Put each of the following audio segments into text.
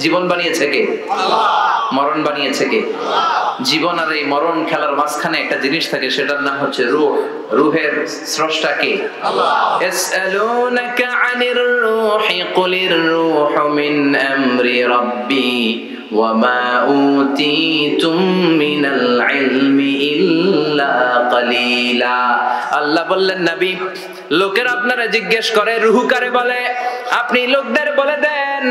জীবন বানিয়েছে কে? মরণ বানিয়েছে কে? জীবন আর এই মরণ খেলার মাঝখানে একটা জিনিস থাকে, সেটার নাম হচ্ছে রূহ। রূহের স্রষ্টা কে? ইয়াসআলুনাকা আনির রূহি কুলির রূহু মিন আমরি রাব্বি ওয়া মা উতীতুম মিনাল ইলমি ইল্লা কালিলা। আল্লাহ বললেন, নবী, লোকেরা আপনারা জিজ্ঞেস করে রূহ কারে বলে, আপনি লোকদের বলে দেন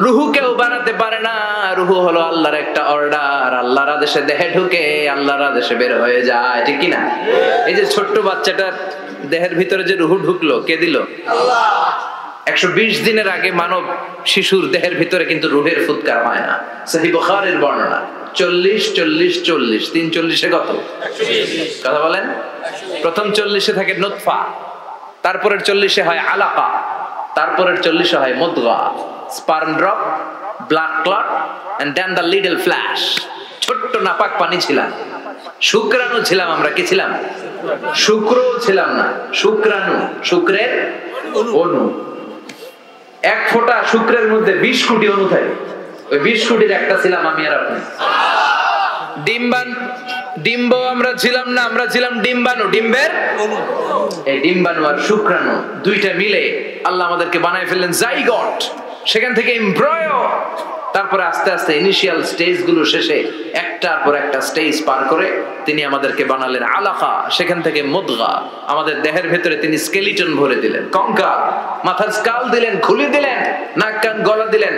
রুহু কেউ বানাতে পারে না। রুহু হলো আল্লাহর একটা অর্ডার, আল্লাহর আদেশে দেহে ঢুকে আল্লাহর আদেশে বের হয়ে যায়, ঠিক কি না? এই যে ছোট্ট বাচ্চাটার দেহের ভিতরে যে রুহু ঢুকলো, কে দিল? আল্লাহ। 120 দিনের আগে মানব শিশুর দেহের ভিতরে কিন্তু রুহের ফুৎকার হয় না। সহিহ বুখারীর বর্ণনা 40 40 40 3 40 কত? 120। কথা বলেন। প্রথম 40 থাকে নুতফা, তারপরের 40 হয় আলাকা, তারপরের 40 হয় মুদগা, sperm drop, blood clot and then the little flesh. ছোট্ট নাপাক পানি ছিলাম, শুক্রাণু ছিলাম আমরা। কি ছিলাম? শুক্র ছিলাম না, শুক্রাণু, শুক্রের অণু। এক ফোঁটা শুক্রের মধ্যে 20 কোটি অণু থাকে, ওই 20 কোটির একটা ছিলাম আমি আর আপনি। ডিম্ব আমরা ছিলাম না, আমরা ছিলাম ডিম্বাণু, ডিম্বের অণু। এই ডিম্বাণু আর শুক্রাণু দুইটা মিলে আল্লাহ আমাদেরকে বানায় ফেললেন জাইগট, সেখান থেকে এমব্রায়ো, তারপরে আস্তে আস্তে ইনিশিয়াল স্টেজ গুলো শেষে একটার পর একটা স্টেজ পার করে তিনি আমাদেরকে বানালেন আলাকা, সেখান থেকে মুদগা, আমাদের দেহের ভেতরে তিনি স্কেলিটন ভরে দিলেন, কঙ্কাল, মাথার স্কাল দিলেন, খুলি দিলেন, নাক কান গলা দিলেন,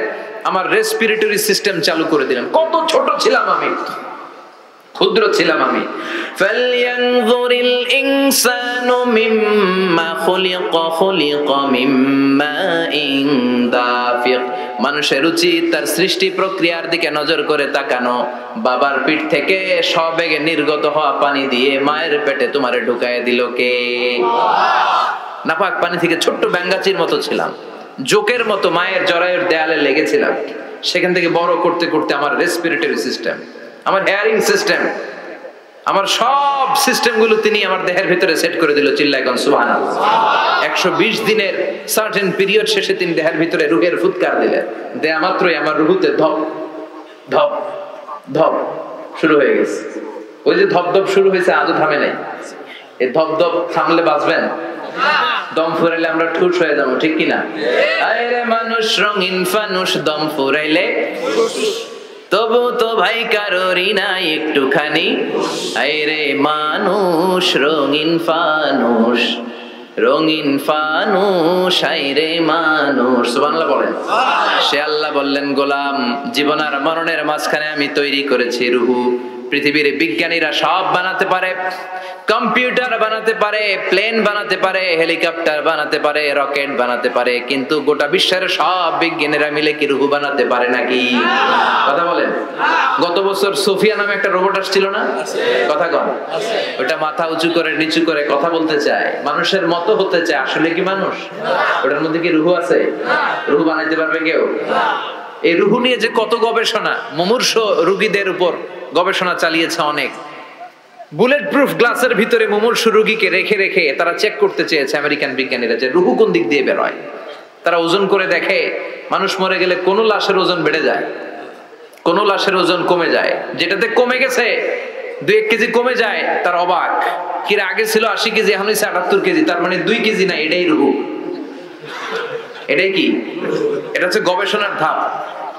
আমার রেসপিরেটরি সিস্টেম চালু করে দিলেন। কত ছোট ছিলাম আমি, ক্ষুদ্র ছিলাম আমি। ফালয়ানযুরিল ইনসানু মিম্মা খুলিকা, খুলিকা মিম্মাইন দাফিক। মানুষের উচিত তার সৃষ্টি প্রক্রিয়ার দিকে নজর করে তাকানো। বাবার পিঠ থেকে সবেগে নির্গত হওয়া পানি দিয়ে মায়ের পেটে তোমারে ঢুকায় দিল কে? নাপাক পানি থেকে ছোট্ট ব্যাঙ্গাচির মতো ছিলাম, জোকের মতো মায়ের জরায়ুর দেয়ালে লেগেছিলাম। সেখান থেকে বড় করতে করতে আমার রেসপিরেটরি সিস্টেম, আমার হেয়ারিং সিস্টেম, আমার সব সিস্টেম গুলো তিনি আমার দেহের ভিতরে সেট করে দিল। চিল্লায় কোন সুবহানাল্লাহ। 120 দিনের সার্টেন পিরিয়ড শেষে তিনি দেহের ভিতরে রূহের ফুৎকার দিলেন। দেয়া মাত্রই আমার রূহতে ধপ ধপ ধপ শুরু হয়ে গেছে। ওই যে ধপ ধপ শুরু হয়েছে, আজও থামে নাই। এই ধপ ধপ থামলে বাঁচবেন? দম ফুরাইলে আমরা ঠুস হয়ে যাবো, ঠিক কিনা? আরে মানুষ রঙিন ফানুষ, দম ফুরাইলে তবু তো ভাই কারোরই নাই একটুখানি। আরে মানুষ রঙিন ফানুষ, রঙিন ফানুষ, আইরে মানুষ। সুবহানাল্লাহ বলেন। সে আল্লাহ বললেন, গোলাম, জীবন আর মরণের মাঝখানে আমি তৈরি করেছি রুহু। পৃথিবীর বিজ্ঞানীরা সব বানাতে পারে, কম্পিউটার বানাতে পারে, প্লেন বানাতে পারে, হেলিকপ্টার বানাতে পারে, রকেট বানাতে পারে, কিন্তু গোটা বিশ্বের সব বিজ্ঞানীরা মিলে কি রুহু বানাতে পারে নাকি? কথা বলেন। গত বছর সোফিয়া নামে একটা রোবট আসছিল না? কথা কন। ওটা মাথা উঁচু করে নিচু করে কথা বলতে চায়, মানুষের মতো হতে চায়। আসলে কি মানুষ? ওটার মধ্যে কি রুহু আছে? রুহু বানাইতে পারবে কেউ? এই রুহু নিয়ে যে কত গবেষণা, মুমূর্ষ রোগীদের উপর গবেষণা চালিয়েছে অনেক। বুলেট প্রুফ গ্লাসের ভিতরে মুমূর্ষ রোগীকে রেখে রেখে তারা চেক করতে চেয়েছে আমেরিকান বিজ্ঞানীরা যে রুহু কোন দিক দিয়ে বের হয়। তারা ওজন করে দেখে, মানুষ মরে গেলে কোন লাশের ওজন বেড়ে যায়, কোন লাশের ওজন কমে যায়। যেটাতে কমে গেছে 2-1 কেজি কমে যায়, তার অবাক। কি আগে ছিল 80 কেজি, এখন হয়েছে 78 কেজি, তার মানে 2 কেজি না, এটাই রুহু। এটাই কি? এটা হচ্ছে গবেষণার ধাপ।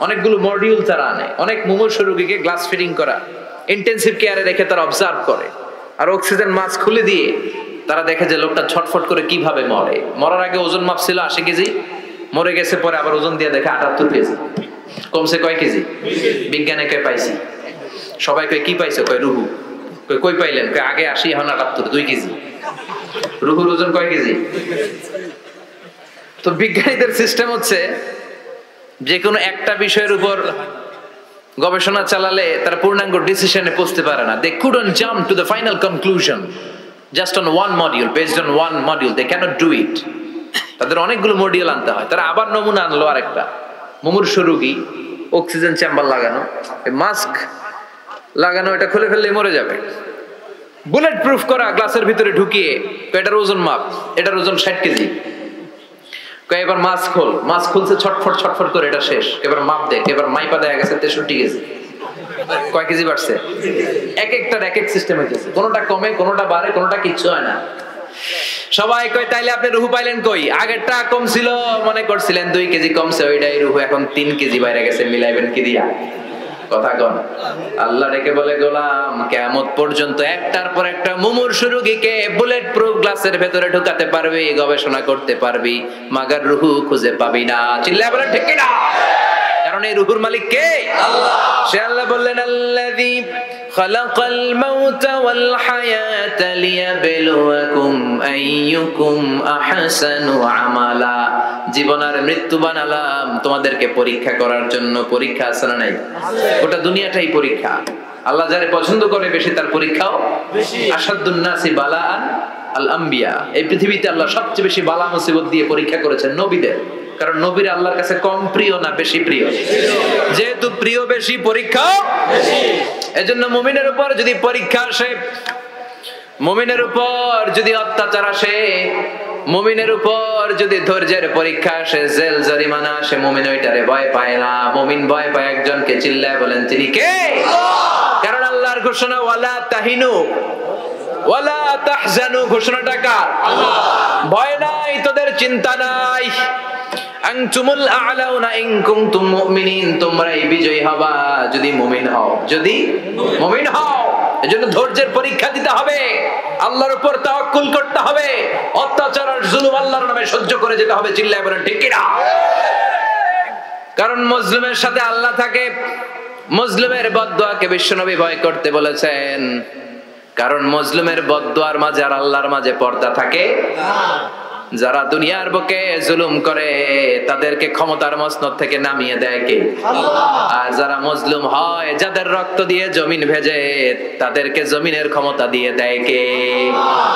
অনেকগুলো মডিউল তারা আনে, অনেক মুমূর্ষ রোগীকে গ্লাস ফিটিং করা, ইন্টেনসিভ কেয়ারে রেখে তারা অবজার্ভ করে, আর অক্সিজেন মাস্ক খুলে দিয়ে তারা দেখে যে লোকটা ছটফট করে কিভাবে মরে। মরার আগে ওজন মাপছিল 80 কেজি, মরে গেছে পরে আবার ওজন দিয়ে দেখে 78 কেজি। কমছে কয় কেজি? বিজ্ঞানে কে পাইছি? সবাই কয় কি পাইছে? কয় রুহু। কই পাইলেন? কয় আগে 80, এখন 78, 2 কেজি। রুহুর ওজন কয় কেজি? তো বিজ্ঞানীদের সিস্টেম হচ্ছে যে কোনো একটা বিষয়ের উপর গবেষণা চালালে তারা পূর্ণাঙ্গ ডিসিশনে পৌঁছতে পারে না। They couldn't jump to the final conclusion just on one module, based on one module. They cannot do it. তাদের অনেকগুলো মডিউল আনতে হয়। তারা আবার নমুনা আনলো আরেকটা, মুমূর্ষ রোগী, অক্সিজেন চেম্বার লাগানো, মাস্ক লাগানো, এটা খুলে ফেললে মরে যাবে। বুলেট প্রুফ করা গ্লাসের ভিতরে ঢুকিয়ে এটার ওজন মাপ, এটার ওজন 60 কেজি। কয় এবার মাছ খুলছে ছটফট করে, এটা শেষ, এবার মাপ দেখ, এবার মাইপা দেয়া গেছে 63 কেজি। কয় কেজি বাড়ছে? এক একটার এক এক সিস্টেম হইতেছে, কোনোটা কমে, কোনোটা বাড়ে, কোনোটা কিচ্ছু হয় না। সবাই কয় তাইলে আপনি রুহু পাইলেন কই? আগেরটা কম ছিল, মনে করছিলেন 2 কেজি কমছে, ওইটাই রুহু, এখন 3 কেজি বাইরে গেছে, মিলাইবেন কি দিয়া? কথা কন। আল্লাহ ডেকে বলে, গোলাম কিয়ামত পর্যন্ত একটার পর একটা মুমূর্ষু রোগীকে বুলেট প্রুফ গ্লাসের ভেতরে ঢুকাতে পারবি, গবেষণা করতে পারবি, মাগার রুহু খুঁজে পাবি না। চিল্লায় বলেন ঠিক কি না? কারণ এই রুহুর মালিক কে? আল্লাহ। সে আল্লাহ বললেন, আল্লাযী খালাকাল মাউতা ওয়াল হায়াতা লিয়াবলুয়াকুম আইয়ুকুম আহসানু আমালা। জীবন আর মৃত্যু বানালাম তোমাদেরকে পরীক্ষা করার জন্য। পরীক্ষা আছে না নাই? গোটা দুনিয়াটাই পরীক্ষা। আল্লাহ যারে পছন্দ করে বেশি, তার পরীক্ষাও বেশি। আশাদ্দুন নাসি বালাআন আল আম্বিয়া। এই পৃথিবীতে আল্লাহ সবচেয়ে বেশি বালা মুসিবত দিয়ে পরীক্ষা করেছেন নবীদের। কারণ নবীরা আল্লাহর কাছে কম প্রিয় না বেশি প্রিয়? যেহেতু প্রিয় বেশি, পরীক্ষা বেশি। এজন্য মুমিনের উপর যদি পরীক্ষা আসে, মুমিনের উপর যদি অত্যাচার আসে, মুমিনের উপর যদি ধৈর্যের পরীক্ষা আসে, জেল জরিমানা আসে, মুমিন ওইটারে ভয় পায় না। মুমিন ভয় পায় একজনকে। চিল্লায় বলেন তিনি কে? কারণ আল্লাহর ঘোষণা, ওয়ালা তাহিনু ওয়ালা তাহজানু। ঘোষণাটা কার? আল্লাহ। ভয় নাই, তোদের চিন্তা নাই। আনতুমুল আ'লাউনা ইন কুনতুম মুমিনিন। তোমরাই বিজয়ী হবা যদি মুমিন হও, যদি মুমিন হও। এজন্য ধৈর্যের পরীক্ষা দিতে হবে, আল্লাহর উপর তাওয়াক্কুল করতে হবে, অত্যাচার আর জুলুম আল্লাহর নামে সহ্য করে যেতে হবে। চিল্লায় বলেন ঠিক কি না? কারণ মুসলিমের সাথে আল্লাহ থাকে। মুসলিমের বদদুয়াকে বিশ্বনবী ভয় করতে বলেছেন, কারণ মুসলিমের বদদুয়ার মাঝে আর আল্লাহর মাঝে পর্দা থাকে না। যারা দুনিয়ার বুকে জুলুম করে তাদেরকে ক্ষমতার মসনদ থেকে নামিয়ে দেয় কে? আল্লাহ। আর যারা মজলুম হয়, যাদের রক্ত দিয়ে জমিন ভেজে, তাদেরকে জমিনের ক্ষমতা দিয়ে দেয় কে?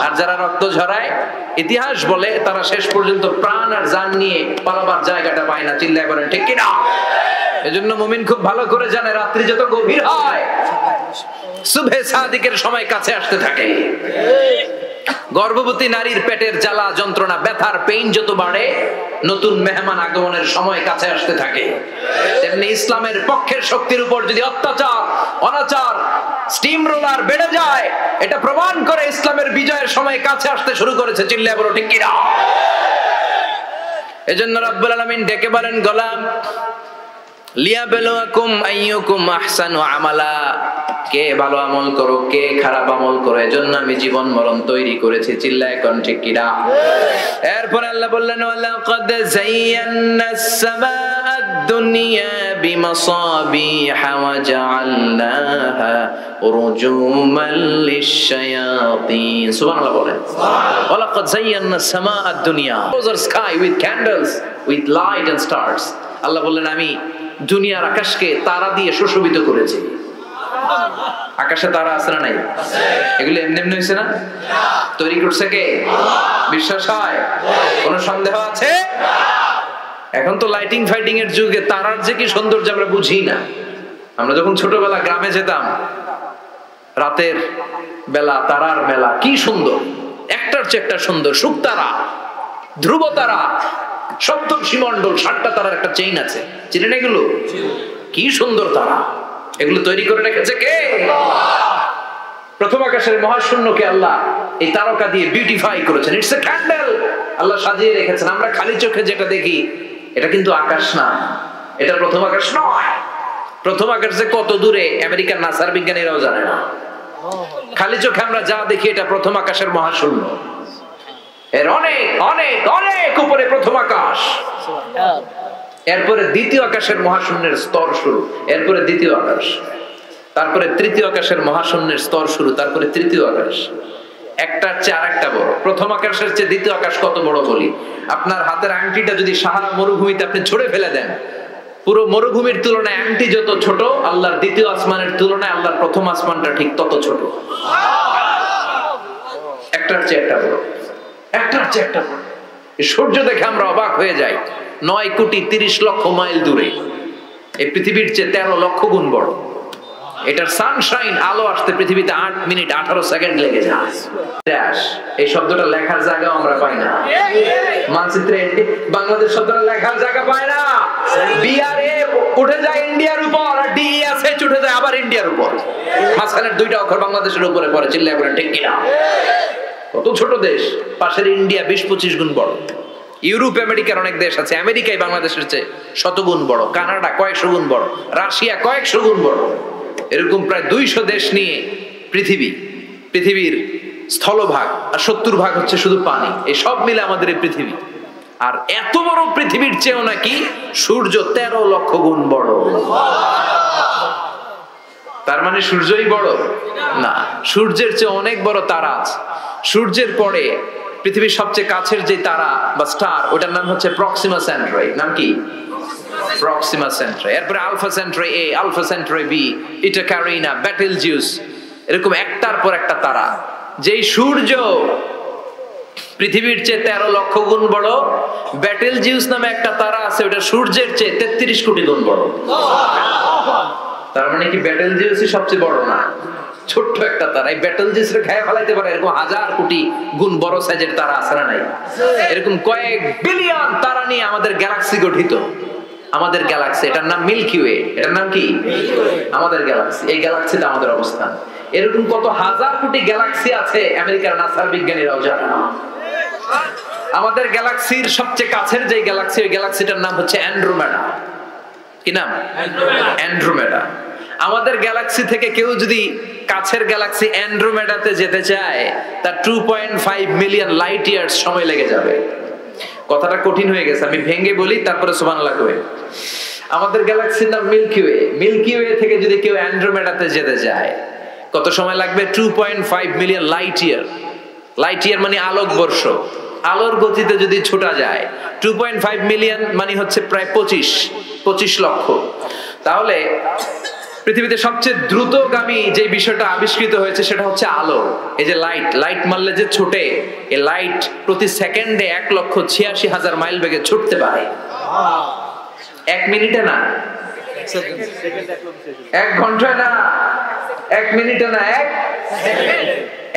আর যারা রক্ত ঝরায়, ইতিহাস বলে তারা শেষ পর্যন্ত প্রাণ আর জান নিয়ে পালাবার জায়গাটা পায় না। চিল্লায় বলেন ঠিক কি না? এজন্য মুমিন খুব ভালো করে জানে, রাত্রি যত গভীর হয়, সুবহে সাদিকের সময় কাছে আসতে থাকে। গর্ভবতী নারীর পেটের জ্বালা যন্ত্রণা, ব্যথার পেইন যত বাড়ে, নতুন মেহমান আগমনের সময় কাছে আসতে থাকে। তেমনি ইসলামের পক্ষের শক্তির উপর যদি অত্যাচার, অনাচার, স্টিম রোলার বেড়ে যায়, এটা প্রমাণ করে ইসলামের বিজয়ের সময় কাছে আসতে শুরু করেছে। চিল্লায় বলো ঠিক কি না? এজন্য রব্বুল আলামিন ডেকে বলেন, গোলাম লিয়াবলুয়াকুম আইয়ুকুম আহসানু আমালা। কে ভালো আমল করো, কে খারাপ আমল করো, এজন্য আমি জীবন মরণ তৈরি করেছি। চিল্লায় কোন ঠিক কি না? এরপর আল্লাহ বললেন, ওয়ালাকাদ যায়্যানাস সামাআদ দুনিয়া বিমাসাবিহা ওয়া জাআলনাহা রুজুমান লিশ-শায়াতিন। সুবহানাল্লাহ বলেন। ওয়ালাকাদ যায়্যানাস সামাআদ দুনিয়া, the sky with candles, with light and stars. আল্লাহ বললেন, আমি দুনিয়ার আকাশকে তারা দিয়ে সুশোভিত করেছি। আকাশে তারা আছে না নাই? এগুলো এমনি এমনি হয়েছে না? তৈরি করছে কে? বিশ্বাস হয়? কোন সন্দেহ আছে? এখন তো লাইটিং ফাইটিং এর যুগে তারার যে কি সৌন্দর্য আমরা বুঝি না। আমরা যখন ছোটবেলা গ্রামে যেতাম, রাতের বেলা তারার মেলা, কি সুন্দর, একটার চেয়ে একটা সুন্দর। শুকতারা, ধ্রুব তারা, সপ্তর্ষি মণ্ডল, 7টা তারার একটা চেইন আছে, চিনেন এগুলো? কি সুন্দর তারা! এগুলো তৈরি করে রেখেছে কে? প্রথম আকাশের মহাশূন্যকে আল্লাহ এই তারকা দিয়ে বিউটিফাই করেছেন। It's a candle. আল্লাহ সাজিয়ে রেখেছেন। আমরা খালি চোখে যেটা দেখি, এটা কিন্তু আকাশ না, এটা প্রথম আকাশ নয়। প্রথম আকাশ যে কত দূরে আমেরিকার নাসার বিজ্ঞানীরাও জানে না। খালি চোখে আমরা যা দেখি, এটা প্রথম আকাশের মহাশূন্য। এর অনেক অনেক অনেক উপরে প্রথম আকাশ, এরপরে দ্বিতীয় আকাশের মহাশূন্যের স্তর শুরু, এরপরে দ্বিতীয় আকাশ, তারপরে তৃতীয় আকাশের মহাশূন্যের স্তর শুরু, তারপরে তৃতীয় আকাশ। একটার চেয়ে আরেকটা বড়। প্রথম আকাশের চেয়ে দ্বিতীয় আকাশ কত বড় বলি, আপনার হাতের আংটিটা যদি সাহারা মরুভূমিতে আপনি ছুঁড়ে ফেলে দেন, পুরো মরুভূমির তুলনায় আংটি যত ছোট, আল্লাহর দ্বিতীয় আসমানের তুলনায় আল্লাহর প্রথম আসমানটা ঠিক তত ছোট। একটার চেয়ে একটা বড়, একটার চেয়ে একটা বড়। সূর্য দেখে আমরা অবাক হয়ে যাই। 9 কোটি 30 লক্ষ মাইল দূরে, এই পৃথিবীর চেয়ে 13 লক্ষ গুণ বড়। এটার সানশাইন আলো আসতে পৃথিবীতে 8 মিনিট 18 সেকেন্ড লেগে যায়। ড্যাশ এই শব্দটা লেখার জায়গাও আমরা পাই না, মানচিত্রে বাংলাদেশ শব্দটা লেখার জায়গা পায় না। বিআরএ উঠে যায় ইন্ডিয়ার উপর, আর ডিএসএইচ উঠে যায় আবার ইন্ডিয়ার উপর, মাঝখানের দুইটা অক্ষর বাংলাদেশের উপরে পড়ে। চিল্লায় বলেন ঠিক কিনা? কত ছোট দেশ, পাশের ইন্ডিয়া 20-25 গুণ বড়। ইউরোপ আমেরিকার অনেক দেশ আছে, আমেরিকায় বাংলাদেশের চেয়ে শতগুণ বড়, কানাডা কয়েকশো গুণ বড়, রাশিয়া কয়েকশো গুণ বড়। এরকম প্রায় 200 দেশ নিয়ে পৃথিবীর স্থলভাগ, আর 70% হচ্ছে শুধু পানি। এই সব মিলে আমাদের এই পৃথিবী। আর এত বড় পৃথিবীর চেয়েও নাকি সূর্য 13 লক্ষ গুণ বড়। তার মানে সূর্যই বড় না, সূর্যের চেয়ে অনেক বড় তারা আছে। সূর্যের পরে পৃথিবীর সবচেয়ে কাছের যে তারা বা স্টার, ওটার নাম হচ্ছে প্রক্সিমা সেন্ট্রারি। নাম কি? প্রক্সিমা সেন্ট্রারি। এরপরে আলফা সেন্ট্রারি এ, আলফা সেন্ট্রারি বি, ইটা ক্যারিনা, বেটেলজিউস, এরকম একটার পর একটা তারা। যেই সূর্য পৃথিবীর চেয়ে 13 লক্ষ গুণ বড়, বেটেলজিউস নামে একটা তারা আছে, ওটা সূর্যের চেয়ে 33 কোটি গুণ বড়। তার মানে কি বেটেলজিউসই সবচেয়ে বড় না? ছোট্ট একটা তারা। এই বেটেলজিউসকে খেয়ে ফেলাইতে পারে এরকম 1000 কোটি গুণ বড় সাইজের তারা আছে না নাই? এরকম কয়েক বিলিয়ন তারা নিয়ে আমাদের গ্যালাক্সি গঠিত। আমাদের গ্যালাক্সি, এটার নাম মিল্কি ওয়ে। এটার নাম কি? আমাদের গ্যালাক্সি। এই গ্যালাক্সিতে আমাদের অবস্থান। এরকম কত হাজার কোটি গ্যালাক্সি আছে আমেরিকার নাসার বিজ্ঞানীরাও জানে না। আমাদের গ্যালাক্সির সবচেয়ে কাছের যে গ্যালাক্সি, ওই গ্যালাক্সিটার নাম হচ্ছে অ্যান্ড্রোমেডা। কি নাম? অ্যান্ড্রোমেডা। আমাদের গ্যালাক্সি থেকে কেউ যদি কাছের গ্যালাক্সি অ্যান্ড্রোমেডাতে যেতে চায়, তার 2.5 মিলিয়ন লাইট ইয়ার্স সময় লেগে যাবে। কথাটা কঠিন হয়ে গেছে, আমি ভেঙে বলি, তারপরে সুবহানাল্লাহ কই। আমাদের গ্যালাক্সির নাম মিল্কি ওয়ে। মিল্কি ওয়ে থেকে যদি কেউ অ্যান্ড্রোমেডাতে যেতে চায়, কত সময় লাগবে? 2.5 million light year. Light year মানে আলোক বর্ষ। আলোর গতিতে যদি ছোটা যায়, 2.5 মিলিয়ন মানে হচ্ছে প্রায় 25 লক্ষ। তাহলে পৃথিবীতে সবচেয়ে দ্রুতগামী যে বিষয়টা আবিষ্কৃত হয়েছে সেটা হচ্ছে আলো। এই যে লাইট মারলে যে ছোটে, এই লাইট প্রতি সেকেন্ডে 1,86,000 মাইল বেগে ছুটতে পারে। 1 মিনিটে না, 1 ঘন্টায় না, 1 মিনিটে না,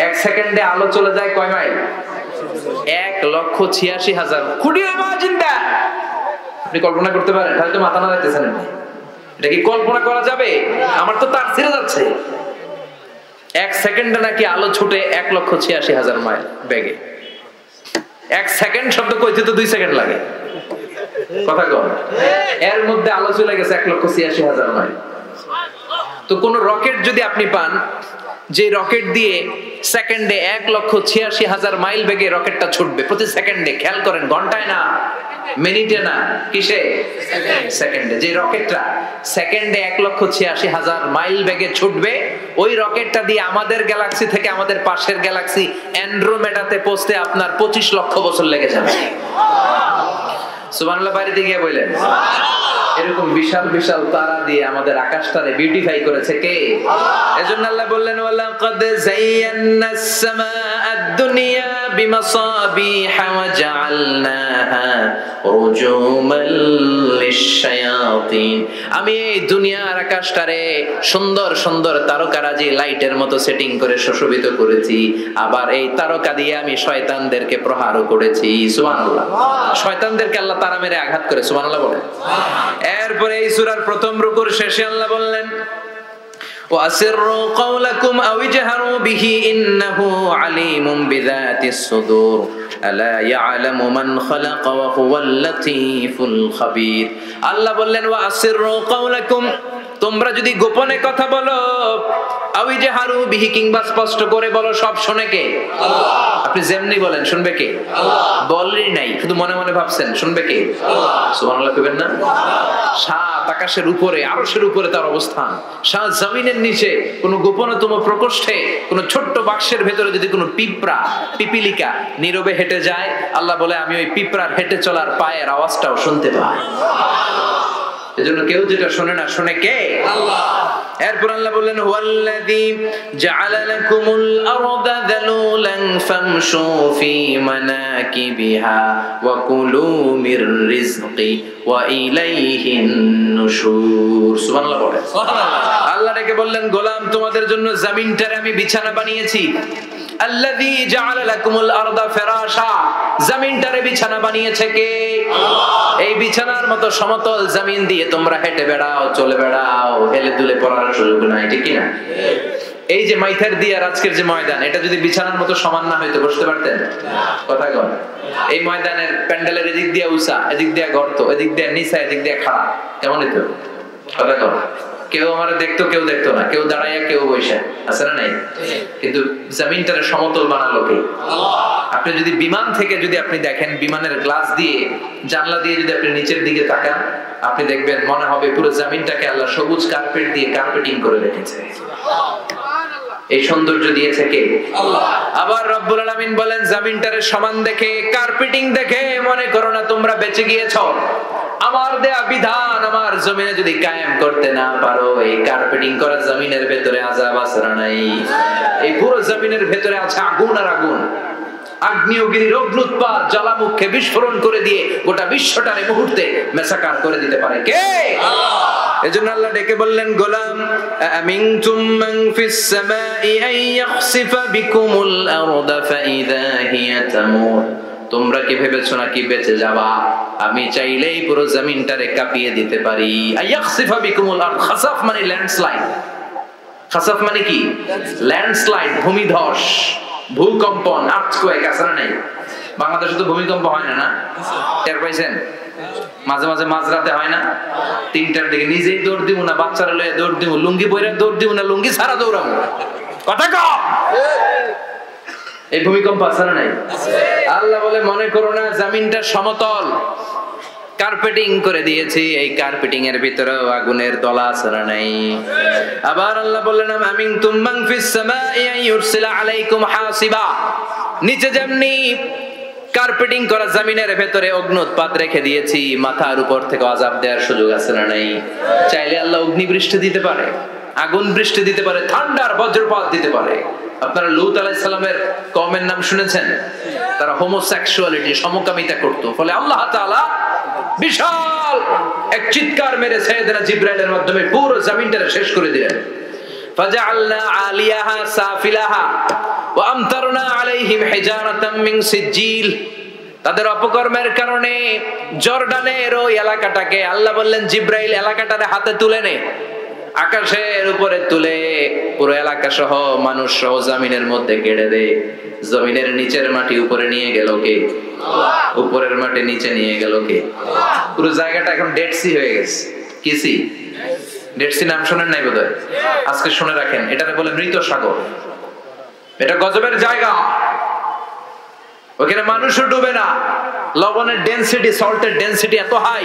1 সেকেন্ডে আলো চলে যায় কয় mile? 1,86,000। Could you imagine that? আপনি কল্পনা করতে পারেন? তাহলে তো মাথা নাড়াইতেছেন। এটা কি কল্পনা করা যাবে? আমার তো তার ছিঁড়ে যাচ্ছে। 1 সেকেন্ডে নাকি আলো ছুটে 1,86,000 মাইল বেগে। 1 সেকেন্ড শব্দ কইতে তো 2 সেকেন্ড লাগে। কথা কম। এর মধ্যে আলো চলে গেছে 1,86,000 মাইল। তো কোন রকেট যদি আপনি পান, যে রকেট দিয়ে সেকেন্ডে 1,86,000 মাইল বেগে রকেটটা ছুটবে প্রতি সেকেন্ডে, খেয়াল করেন, ঘন্টায় না, মিনিটে না, কিসে? সেকেন্ডে। যে রকেটটা সেকেন্ডে 1,86,000 মাইল বেগে ছুটবে, ওই রকেটটা দিয়ে আমাদের গ্যালাক্সি থেকে আমাদের পাশের গ্যালাক্সি অ্যান্ড্রোমেডাতে পৌঁছতে আপনার 25 লক্ষ বছর লেগে যাবে। সুবহানাল্লাহ বাড়িতে গিয়ে বললেন। এরকম বিশাল বিশাল তারা দিয়ে আমাদের আকাশটারে বিউটিফাই করেছে কে? এজন্য আল্লাহ বললেন, ওয়ালাকাদ যায়্যানাস সামাআদ দুনিয়া বিমাসাবিহা ওয়া জাআলনাহা রুজুমাল লিশ-শায়াতিন। আমি এই দুনিয়ার আকাশটারে সুন্দর সুন্দর তারকারাজি লাইটের মতো সেটিং করে সুশোভিত করেছি, আবার এই তারকা দিয়ে আমি শয়তানদেরকে প্রহারও করেছি। সুবহানাল্লাহ। শয়তানদেরকে আল্লাহ তারা মেরে আঘাত করে। সুবহানাল্লাহ বলেন। এরপরে এই সূরার প্রথম রুকুর শেষে আল্লাহ বললেন, ওয়াসিররু কাওলাকুম আও ইজহারু বিহি ইন্নাহু আলিমুম বিযাতিস সুদূর আলা ইয়ালামু মান খালাকা ওয়া হুয়াল লাতীফুল খাবীর। আল্লাহ বললেন, ওয়াসিররু কাওলাকুম, তোমরা যদি গোপনে কথা বলো, আও ইজহারু বিহি, কিংবা স্পষ্ট করে বলো, সব শুনে কে? আল্লাহ। আপনি যেমনি বলেন শুনবে কে? আল্লাহ। বলেই নাই, শুধু মনে মনে ভাবছেন, শুনবে কে? আল্লাহ। সুবহানাল্লাহ কইবেন না? সাত আকাশের উপরে, আরশের উপরে তার অবস্থান, সাত জমিনের নিচে কোন গোপনতম প্রকোষ্ঠে, কোন ছোট্ট বাক্সের ভেতরে যদি কোনো পিঁপড়া, পিপিলিকা নীরবে হেঁটে যায়, আল্লাহ বলে আমি ওই পিঁপড়ার হেঁটে চলার পায়ের আওয়াজটাও শুনতে পাই। এজন্য কেউ যেটা শোনে না, শোনে কে? আল্লাহ। এরপর আল্লাহ বললেন হুয়াল্লাযী জাআলা লাকুমুল আরদা যালুলান ফামশু ফি মানাকিবিহা ওয়া কুলু মির রিজকি ওয়া ইলাইহিন নুশুর। সুবহানাল্লাহ বলে। সুবহানাল্লাহ। আল্লাহ ডেকে বললেন গোলাম তোমাদের জন্য জমিনটারে আমি বিছানা বানিয়েছি। আল্লাযী জাআলা লাকুমুল আরদা ফিরাশা, জমিনটারে বিছানা বানিয়েছে কে? আল্লাহ। এই বিছানার মতো সমতল জমিন দিয়ে তোমরা হেঁটে বেড়াও, চলে বেড়াও, হেলে দুলে পড়ার সুযোগ নাই, ঠিক কি না? এই যে মাইথার দিয়ে আর আজকের যে ময়দান, এটা যদি বিছানার মতো সমান না হইতো বসতে পারতেন? কথা কন। এই ময়দানের প্যান্ডেলের এদিক দিয়ে উঁচা, এদিক দিয়ে গর্ত, এদিক দিয়ে নিচা, এদিক দিয়ে খাড়া, কেমন হইতো? কথা কন। কেউ আমারে দেখতো, কেউ দেখতো না, কেউ দাঁড়াইয়া, কেউ বসে, আছে না নাই? কিন্তু জমিনটারে সমতল বানালো কে? আল্লাহ। আপনি যদি বিমান থেকে যদি আপনি দেখেন, বিমানের গ্লাস দিয়ে, জানলা দিয়ে যদি আপনি নিচের দিকে তাকান, আপনি দেখবেন মনে হবে পুরো জমিনটাকে আল্লাহ সবুজ কার্পেট দিয়ে কার্পেটিং করে রেখেছে। এই সৌন্দর্য দিয়েছে কে? আল্লাহ। আবার রব্বুল আলামিন বলেন জমিনটারে সমান দেখে, কার্পেটিং দেখে মনে করো না তোমরা বেঁচে গিয়েছো। আমার দেয়া বিধান আমার জমিনে যদি কায়েম করতে না পারো, এই কার্পেটিং করা জমিনের ভেতরে আযাব আছে না নাই? এই পুরো জমিনের ভেতরে আছে আগুন আর আগুন। আগ্নেয়গিরির অগ্নুৎপাত জ্বালামুখে বিস্ফোরণ করে দিয়ে গোটা বিশ্বটারে মুহূর্তে মেসাকার করে দিতে পারে কে? আল্লাহ। এজন্য আল্লাহ ডেকে বললেন গোলাম আমিনতুম মান ফিস সামাই আন ইয়াখসিফা বিকুমুল আরদা ফাইযা হিয়া তামুর। তোমরা কি ভেবেছো নাকি বেঁচে যাবা? আমি চাইলেই পুরো জমিনটারে কাঁপিয়ে দিতে পারি। আয়াখসিফা বিকুমুল আরদ, খাসাফ মানে ল্যান্ডস্লাইড। খাসাফ মানে কি? ল্যান্ডস্লাইড, ভূমিধস, ভূকম্পন, আর্থকোয়েক, আছে না নাই? বাংলাদেশে তো ভূমিকম্প হয় না, না? টের পাইছেন? মাঝে মাঝে মাঝরাতে হয় না? 3টার দিকে নিজেই দৌড় দিব না, বাচ্চারা লয়ে দৌড় দিব, লুঙ্গি পরে দৌড় দিব না, লুঙ্গি ছাড়া দৌড়াবো। কথা কও। এই ভূমিকম্প আছে না নাই? আল্লাহ বলে মনে করো না জমিনটা সমতল, কার্পেটিং করে দিয়েছি, এই কার্পেটিং এর ভিতরে আগুনের দলা আছে না নাই? আবার আল্লাহ বললেন আমিনতুম মান ফিস সামাই আন ইউরসিলা আলাইকুম হাসিবা। নিচে যেমনি কার্পেটিং করা জমিনের ভেতরে অগ্নুৎপাত রেখে দিয়েছি, মাথার উপর থেকে আযাব দেওয়ার সুযোগ আছে না নাই? চাইলে আল্লাহ অগ্নি বৃষ্টি দিতে পারে, আগুন বৃষ্টি দিতে পারে, ঠান্ডার বজ্রপাত দিতে পারে। আপনারা লূত আলাইহিস সালামের কওমের নাম শুনেছেন? তারা হোমোসেক্সুয়ালিটি, সমকামিতা করত। ফলে আল্লাহ তাআলা বিশাল এক চিৎকার মেরে সাইয়েদনা জিবরাইলের মাধ্যমে পুরো জমিনটাকে শেষ করে দিলেন। ফাজআলনা আলিয়াহা সাফিলাহা ওয়া আমতারনা আলাইহিম হিজারাতাম মিন সিজিল। তাদের অপকর্মের কারণে জর্ডানের ওই এলাকাটাকে আল্লাহ বললেন জিবরাইল এলাকাটারে হাতে তুলে নে, আকাশের উপরে তুলে পুরো এলাকা সহ মানুষ সহ জমিনের মধ্যে গেড়ে দে। জমিনের নিচের মাটি উপরে নিয়ে গেল কে? আল্লাহ। উপরের মাটি নিচে নিয়ে গেল কে? আল্লাহ। পুরো জায়গাটা এখন ডেড সি হয়ে গেছে। কি সি? ডেড সি নাম শুনেন নাই বোধহয়? আজকে শুনে রাখেন, এটাকে বলে মৃত সাগর। এটা গজবের জায়গা, ওখানে মানুষও ডুবে না। লবণের ডেনসিটি, সল্টের ডেনসিটি এত হাই,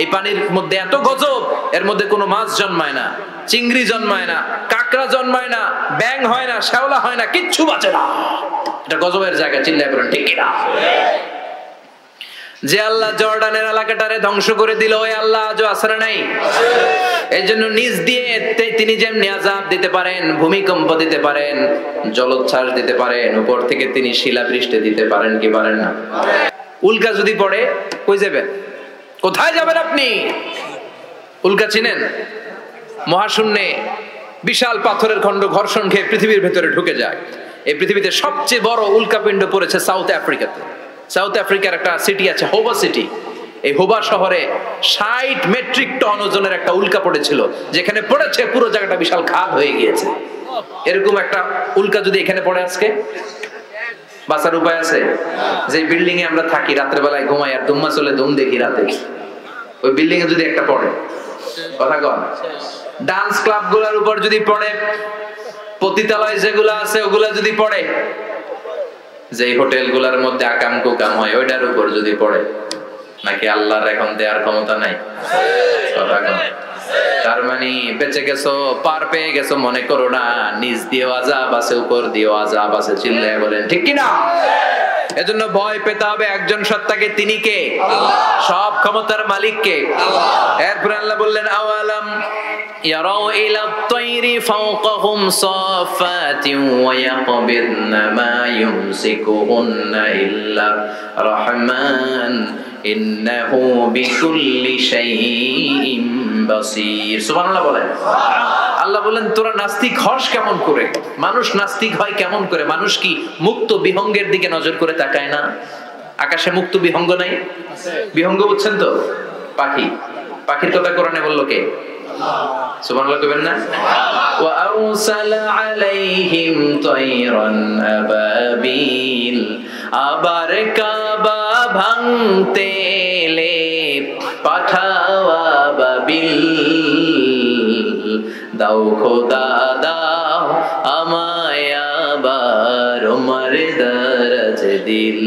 এই পানির মধ্যে এত গজব, এর মধ্যে কোনো মাছ জন্মায় না, চিংড়ি জন্মায় না, কাঁকড়া জন্মায় না, ব্যাং হয় না, শ্যাওলা হয় না, কিচ্ছু বাঁচে না। এটা গজবের জায়গা, চিল্লায় বলেন ঠিক কিনা? যে আল্লাহ জর্ডানের এলাকাটারে ধ্বংস করে দিল, ওই আল্লাহ আজও আসরে নাই? এই জন্য নিজ দিয়ে তিনি যেমনি আযাব দিতে পারেন, ভূমিকম্প দিতে পারেন, জলোচ্ছ্বাস দিতে পারেন, উপর থেকে তিনি শিলাবৃষ্টি দিতে পারেন কি পারেন না? উল্কা যদি পড়ে কই যাবেন? কোথায় যাবেন আপনি? উল্কা চিনেন? মহাশূন্যে বিশাল পাথরের খণ্ড ঘর্ষণ খেয়ে পৃথিবীর ভেতরে ঢুকে যায়। এই পৃথিবীতে সবচেয়ে বড় উল্কাপিণ্ড পড়েছে সাউথ আফ্রিকাতে। সাউথ আফ্রিকার একটা সিটি আছে হোবা সিটি। এই হোবা শহরে 60 মেট্রিক টন ওজনের একটা উল্কা পড়েছিল, যেখানে পড়েছে পুরো জায়গাটা বিশাল খাদ হয়ে গিয়েছে। এরকম একটা উল্কা যদি এখানে পড়ে আজকে, বাঁচার উপায় আছে? যে বিল্ডিং এ আমরা থাকি, রাতের বেলায় ঘুমাই আর দুম্মা চলে দুম দেখি রাতে, ওই বিল্ডিং এ যদি একটা পড়ে, কথা কন, ডান্স ক্লাব গুলার উপর যদি পড়ে, পতিতালয় যেগুলো আছে ওগুলা যদি পড়ে, যে হোটেল গুলার মধ্যে আকাম কুকাম হয় ওইটার উপর যদি পড়ে, নাকি আল্লাহর এখন দেওয়ার ক্ষমতা নাই? কথা কন। তার মানে বেঁচে গেছো, পার পেয়ে গেছো মনে করো না, নিচ দিয়েও আযাব আছে, উপর দিয়েও আযাব আছে, চিল্লায় বলেন ঠিক কিনা? এজন্য ভয় পেতে হবে একজন সত্তাকে, তিনি কে? আল্লাহ। সব ক্ষমতার মালিক কে? আল্লাহ। এরপর আল্লাহ বললেন আওয়ালাম يروا إلى الطير فوقهم صافات ويقبضن ما يمسكهن إلا الرحمن إنه بكل شيء بصير সুবহানাল্লাহ বলেন। আল্লাহ বলেন তোরা নাস্তিক হস কেমন করে? মানুষ নাস্তিক হয় কেমন করে? মানুষ কি মুক্ত বিহঙ্গের দিকে নজর করে তাকায় না? আকাশে মুক্ত বিহঙ্গ নাই? বিহঙ্গ বুঝছেন তো? পাখি। পাখির কথা কোরআনে বললো কে? সুবহানাল্লাহ কইবেন না? ওয়া আরসালা আলাইহিম তায়রান আবাবিল, আবার কাবা ভাঙতে এলে পাঠাও আবাবিল, দাও খোদা দাও আমায় আবার উমর দরজ দিল,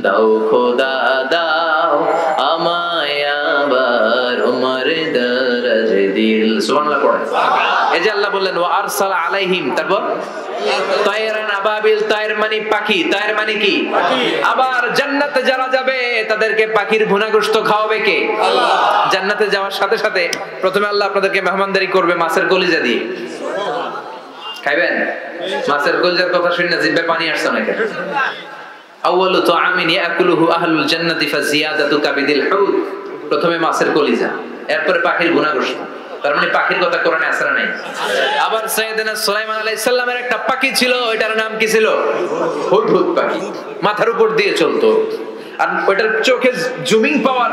দাও খোদা দাও আমায় আবার উমর দরজ দিল। সুবহানাল্লাহ পড়েন। এই যে আল্লাহ বললেন ওয়া আরসালা আলাইহিম, তারপর তায়রান আবাবিল, তায়র মানে পাখি, তায়র মানে কি? আবার জান্নাতে যারা যাবে তাদেরকে পাখির ভুনা গোশত খাওয়াবে কে? আল্লাহ। জান্নাতে যাওয়ার সাথে সাথে প্রথমে আল্লাহ আপনাদেরকে মেহমানদারি করবে মাছের কলিজা দিয়ে। খাইবেন? মাছের কলিজার কথা শুনে জিহ্বায় পানি আসছে নাকি? আউয়ালু তুআমিন ইয়াকুলুহু আহলুল জান্নাতি ফাজিয়াদাতু কাবিদিল হুদ, প্রথমে মাছের কলিজা, এরপরে পাখির ভুনা গোশত। তার মানে পাখির কথা কোরআনে আছে না নাই? আবার সাইয়েদনা সুলাইমান আলাইহিস সালামের একটা পাখি ছিল, ওইটার নাম কি ছিল? হুদহুদ পাখি। মাথার উপর দিয়ে চলতো, আর ওইটার চোখে জুমিং পাওয়ার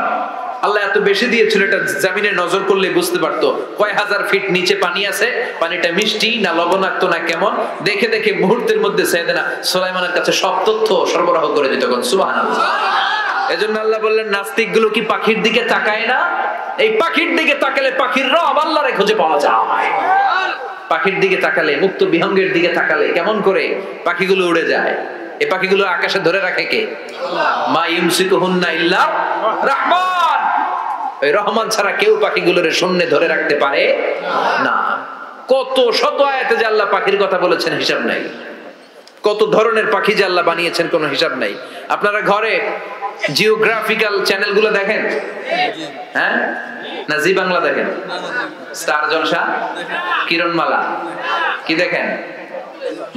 আল্লাহ এত বেশি দিয়েছিল, এটা জমিনে নজর করলে বুঝতে পারতো কয় হাজার ফিট নিচে পানি আছে, পানিটা মিষ্টি না লবণাক্ত না কেমন, দেখে দেখে মুহূর্তের মধ্যে সাইয়েদনা সুলাইমানের কাছে সব তথ্য সরবরাহ করে দিত। সুবহানাল্লাহ। এজন্য আল্লাহ বললেন নাস্তিক গুলো কি পাখির দিকে তাকায় না? এই পাখির দিকে তাকালে পাখির রব আল্লাহরে খুঁজে পাওয়া যায়। পাখির দিকে তাকালে, মুক্ত বিহঙ্গের দিকে তাকালে কেমন করে পাখিগুলো উড়ে যায়। এই পাখিগুলো আকাশে ধরে রাখে কে? মা ইউমসিকুহুন্না ইল্লা রাহমান। ওই রহমান ছাড়া কেউ পাখিগুলোর শূন্যে ধরে রাখতে পারে না। কত শত আয়াতে যে আল্লাহ পাখির কথা বলেছেন হিসাব নাই। কত ধরনের পাখি যে আল্লাহ বানিয়েছেন কোনো হিসাব নাই। আপনারা ঘরে জিওগ্রাফিক্যাল চ্যানেলগুলো দেখেন? হ্যাঁ না জি বাংলা দেখেন? স্টার জলসা, কিরণমালা, কি দেখেন?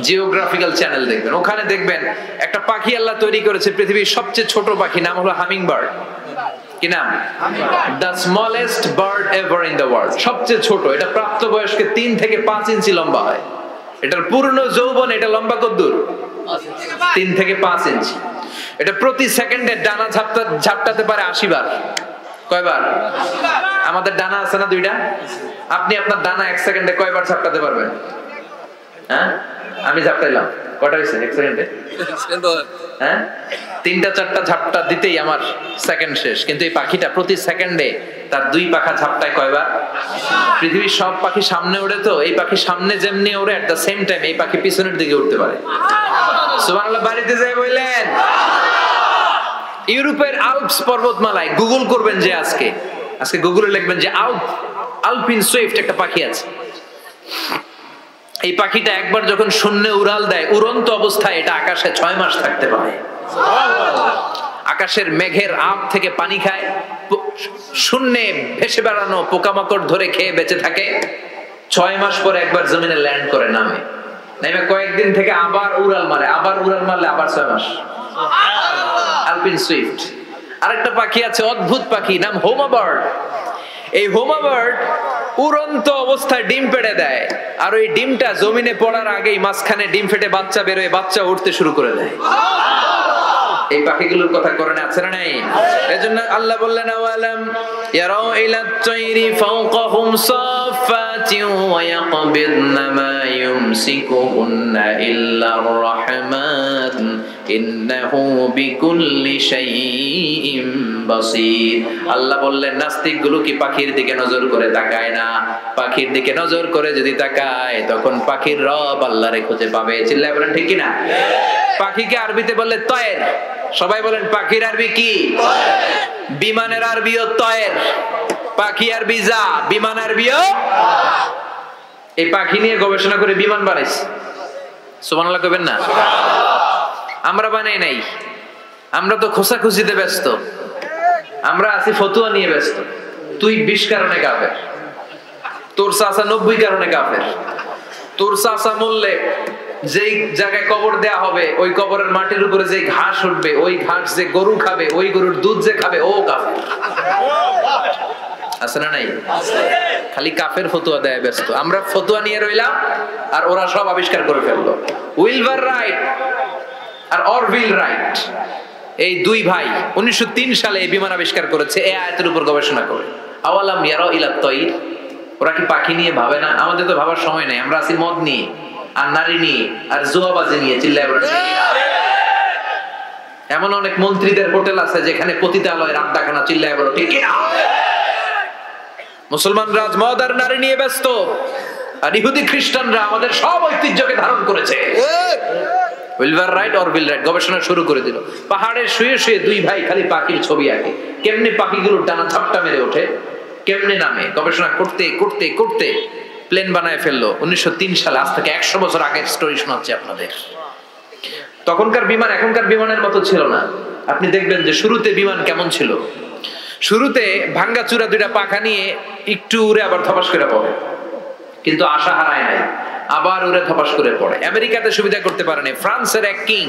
জিওগ্রাফিক্যাল চ্যানেল দেখবেন। ওখানে দেখবেন একটা পাখি আল্লাহ তৈরি করেছে, পৃথিবীর সবচেয়ে ছোট পাখি, নাম হলো হামিং বার্ড। কি নাম? The smallest bird ever in the world. সবচেয়ে ছোট, এটা প্রাপ্তবয়স্কে 3 থেকে 5 ইঞ্চি লম্বা হয়। এটার পূর্ণ যৌবন এটা লম্বা কতদূর? 3 থেকে 5 ইঞ্চি। এটা প্রতি সেকেন্ডে ডানা ঝাপটাতে পারে 80 বার। কয়বার? আমাদের ডানা আছে না 2টা? আপনি আপনার ডানা 1 সেকেন্ডে কয়বার ঝাপটাতে পারবেন? হ্যাঁ, আমি ঝাপটাইলাম, কয়টা হইছে 1 সেকেন্ডে? হ্যাঁ, 3টা 4টা ঝাপটা দিতেই আমার সেকেন্ড শেষ। কিন্তু এই পাখিটা প্রতি সেকেন্ডে তার 2 পাখা ঝাপটায় কয়বার? পৃথিবীর সব পাখি সামনে ওড়ে, তো এই পাখি সামনে যেমনি ওড়ে, এট দ্য সেম টাইম এই পাখি পিছনের দিকে উঠতে পারে। সুবহানাল্লাহ। বাড়িতে যাই বললেন ইউরোপের আল্পস পর্বতমালায় গুগল করবেন যে আজকে গুগলে লিখবেন যে আলপিন সুইফট একটা পাখি আছে। এই পাখিটা একবার যখন শূন্যে উড়াল দেয়, উড়ন্ত অবস্থায় এটা আকাশে 6 মাস থাকতে পারে। আকাশের মেঘের আপ থেকে পানি খায়, শূন্যে ভেসে বেড়ানো পোকামাকড় ধরে খেয়ে বেঁচে থাকে। 6 মাস পরে একবার জমিনে ল্যান্ড করে, নামে কয়েকদিন থেকে আবার উড়াল মারে, আবার উড়াল মারলে আবার 6 মাস। আলপিন সুইফট। আরেকটা পাখি আছে, অদ্ভুত পাখি, নাম হোমা বার্ড। এই হোমা বার্ড উড়ন্ত অবস্থায় ডিম পেড়ে দেয়, আর ওই ডিমটা জমিনে পড়ার আগেই মাঝখানে ডিম ফেটে বাচ্চা বেরোয়, বাচ্চা উঠতে শুরু করে দেয়। এই পাখিগুলোর কথা কোরআনে আছে না নাই? এজন্য আল্লাহ বললেন আওয়ালাম ইয়ারাউ ইলাত তায়রি ফাওকাহুম সাফাতিন ওয়া ইয়াকবিদনা মা ইউমসিকুহুন্না ইল্লার রাহমান ইন্নাহু বিকুল্লি শাইইন বাসীর। আল্লাহ বললেন নাস্তিকগুলো কি পাখির দিকে নজর করে তাকায় না? পাখির দিকে নজর করে যদি তাকায় তখন পাখির রব আল্লাহরে খুঁজে পাবে। চিল্লায় বলেন ঠিক কি না? পাখিকে আরবিতে বললে তয়ের। সবাই বলেন পাখির আরবি কি? বিমানের আরবিও তয়ের। পাখি আরবি যা, বিমান আরবিও। এই পাখি নিয়ে গবেষণা করে বিমান বানাইছে। সুবহানাল্লাহ কইবেন না? আমরা বানাই নাই, আমরা তো খোঁচাখুচিতে ব্যস্ত, আমরা আছি ফতুয়া নিয়ে ব্যস্ত। তুই 20 কারণে কাফের, তোর চাচা 90 কারণে কাফের। তোর চাচা মরলে যেই জায়গায় কবর দেয়া হবে ওই কবরের মাটির উপরে যে ঘাস উঠবে ওই ঘাস যে গরু খাবে ওই গরুর দুধ যে খাবে ও কাফের। আছে না নাই? খালি কাফের ফতোয়া দেয় ব্যস্ত। আমরা ফতোয়া নিয়ে রইলাম আর ওরা সব আবিষ্কার করে ফেললো। উইলবার রাইট আর অরভিল রাইট এই দুই ভাই 1903 সালে এই বিমান আবিষ্কার করেছে এই আয়াতের উপর গবেষণা করে। আওয়ালাম ইয়ারা ইলা তাইর, ওরা কি পাখি নিয়ে ভাবে না? আমাদের তো ভাবার সময় নাই, আমরা আছি মদ নিয়ে আর নারী নিয়ে আর জুয়াবাজি নিয়ে চিল্লায় বলে। এমন অনেক মন্ত্রীদের হোটেল আছে যেখানে পতিতালয়ের আড্ডাখানা, চিল্লায় বলো ঠিক না? মুসলমানরা মদ আর নারী নিয়ে ব্যস্ত, আর ইহুদি খ্রিস্টানরা আমাদের সব ঐতিহ্যকে ধারণ করেছে। উইলবার রাইট অরভিল রাইট গবেষণা শুরু করে দিল। পাহাড়ে শুয়ে শুয়ে দুই ভাই খালি পাখির ছবি আঁকে, কেমনে পাখিগুলো ডানা ঝাপটা মেরে ওঠে, কেমনে নামে, গবেষণা করতে করতে করতে প্লেন বানায় ফেললো 1903 সালে। আজ থেকে 100 বছর আগের স্টোরি শোনাচ্ছি আপনাদের। তখনকার বিমান এখনকার বিমানের মতো ছিল না। আপনি দেখবেন যে শুরুতে বিমান কেমন ছিল। শুরুতে ভাঙ্গা চূড়া দুইটা পাখা নিয়ে একটু উড়ে আবার ধপাস করে পড়ে, কিন্তু আশা হারায় নাই, আবার উড়ে ধপাস করে পড়ে। আমেরিকাতে সুবিধা করতে পারেনি। ফ্রান্সের এক কিং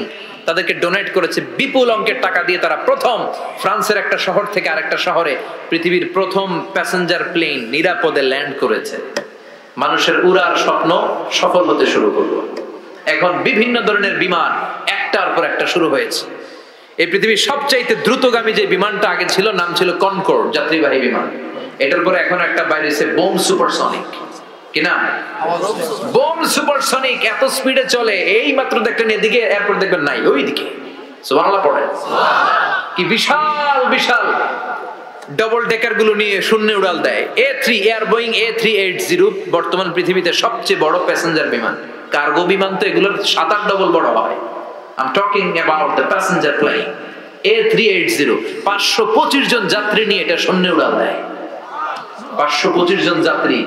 তাদেরকে ডোনেট করেছে বিপুল অঙ্কের টাকা দিয়ে। তারা প্রথম ফ্রান্সের একটা শহর থেকে আরেকটা শহরে পৃথিবীর প্রথম প্যাসেঞ্জার প্লেন নিরাপদে ল্যান্ড করেছে। মানুষের উড়ার স্বপ্ন সফল হতে শুরু করলো। এখন বিভিন্ন ধরনের বিমান একটার পর একটা শুরু হয়েছে। এই পৃথিবীর সবচাইতে দ্রুতগামী যে বিমানটা আগে ছিল নাম ছিল কনকর্ড যাত্রীবাহী বিমান। এটার পরে এখন একটা বাইরে এসে বোম সুপারসনিক। কি নাম? Bomb supersonic. এত স্পিডে চলে, এই মাত্র দেখলেন এদিকে এয়ারপোর্ট দেখবেন নাই, ওইদিকে। সুবহানাল্লাহ পড়েন। কি বিশাল বিশাল ডবল ডেকার গুলো নিয়ে শূন্যে উড়াল দেয়। A3 এয়ার বোয়িং A380 বর্তমান পৃথিবীতে সবচেয়ে বড় প্যাসেঞ্জার বিমান। কার্গো বিমান তো এগুলোর 7-8 ডবল বড় হয়। I'm talking about the passenger plane A380 525 জন যাত্রী নিয়ে এটা শূন্যে উড়াল দেয়। 525 জন যাত্রী,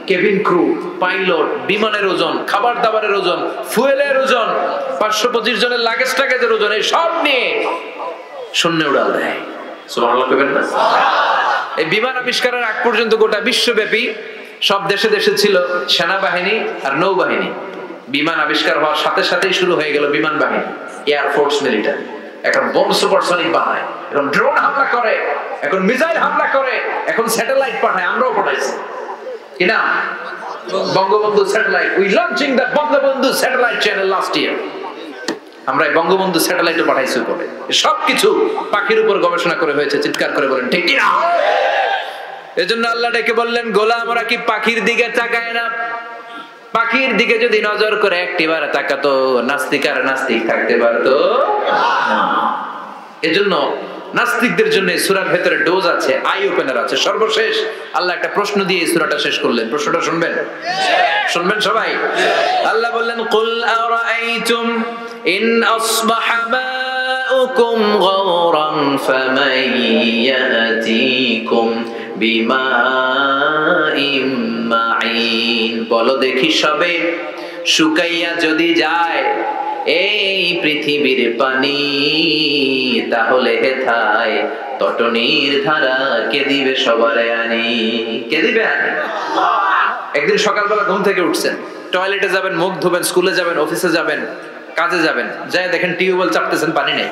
কেবিন ক্রু, পাইলট, বিমানের ওজন, খাবার দাবারের ওজন, ফুয়েলের ওজন, 525 জনের লাগেজ টাগেজের ওজন, এই সব নিয়ে শূন্যে উড়াল দেয়। সুবহানাল্লাহ কইবেন না? এই বিমান আবিষ্কারের আগ পর্যন্ত গোটা বিশ্বব্যাপী সব দেশে দেশে ছিল সেনাবাহিনী আর নৌবাহিনী। বিমান আবিষ্কার হওয়ার সাথে সাথেই শুরু হয়ে গেল বিমান বাহিনী, এয়ার ফোর্স, মিলিটারি। এখন বোম সুপারসনিক বানায়, এখন ড্রোন হামলা করে, এখন মিসাইল হামলা করে, এখন স্যাটেলাইট পাঠায়। আমরাও পাঠাইছি কিনা Bangabandhu satellite. We launching the Bangabandhu satellite channel last year. আমরা বঙ্গবন্ধু স্যাটেলাইটও পাঠাইছি করে। সবকিছু পাখির উপর গবেষণা করে হয়েছে। চিৎকার করে বলেন ঠিক কিনা? এজন্য আল্লাহ ডেকে বললেন, গোলাম ওরা কি পাখির দিকে তাকায় না? পাখির দিকে যদি নজর করে একটিবার তাকাতো, নাস্তিক আর নাস্তিক থাকতে পারতো না। এজন্য নাস্তিকদের জন্য এই সূরার ভেতরে ডোজ আছে, আই ওপেনার আছে। সর্বশেষ আল্লাহ একটা প্রশ্ন দিয়ে এই সূরাটা শেষ করলেন। প্রশ্নটা শুনবেন? শুনবেন সবাই? আল্লাহ বললেন, কুল আরাআইতুম ইন আসবাহা মাউকুম গাওরান ফামান ইয়াতিকুম বিমাইম মাইন। বলো দেখি সবে, শুকাইয়া যদি যায় এই পৃথিবীর পানি, তাহলে হেথায় তটনির ধারা কে দিবে সবারে আনি? কে দিবে আনি? একদিন সকালবেলা ঘুম থেকে উঠছেন, টয়লেটে যাবেন, মুখ ধোবেন, স্কুলে যাবেন, অফিসে যাবেন, কাজে যাবেন, যাই দেখেন টিউবওয়েল চাপতেছেন, পানি নেই।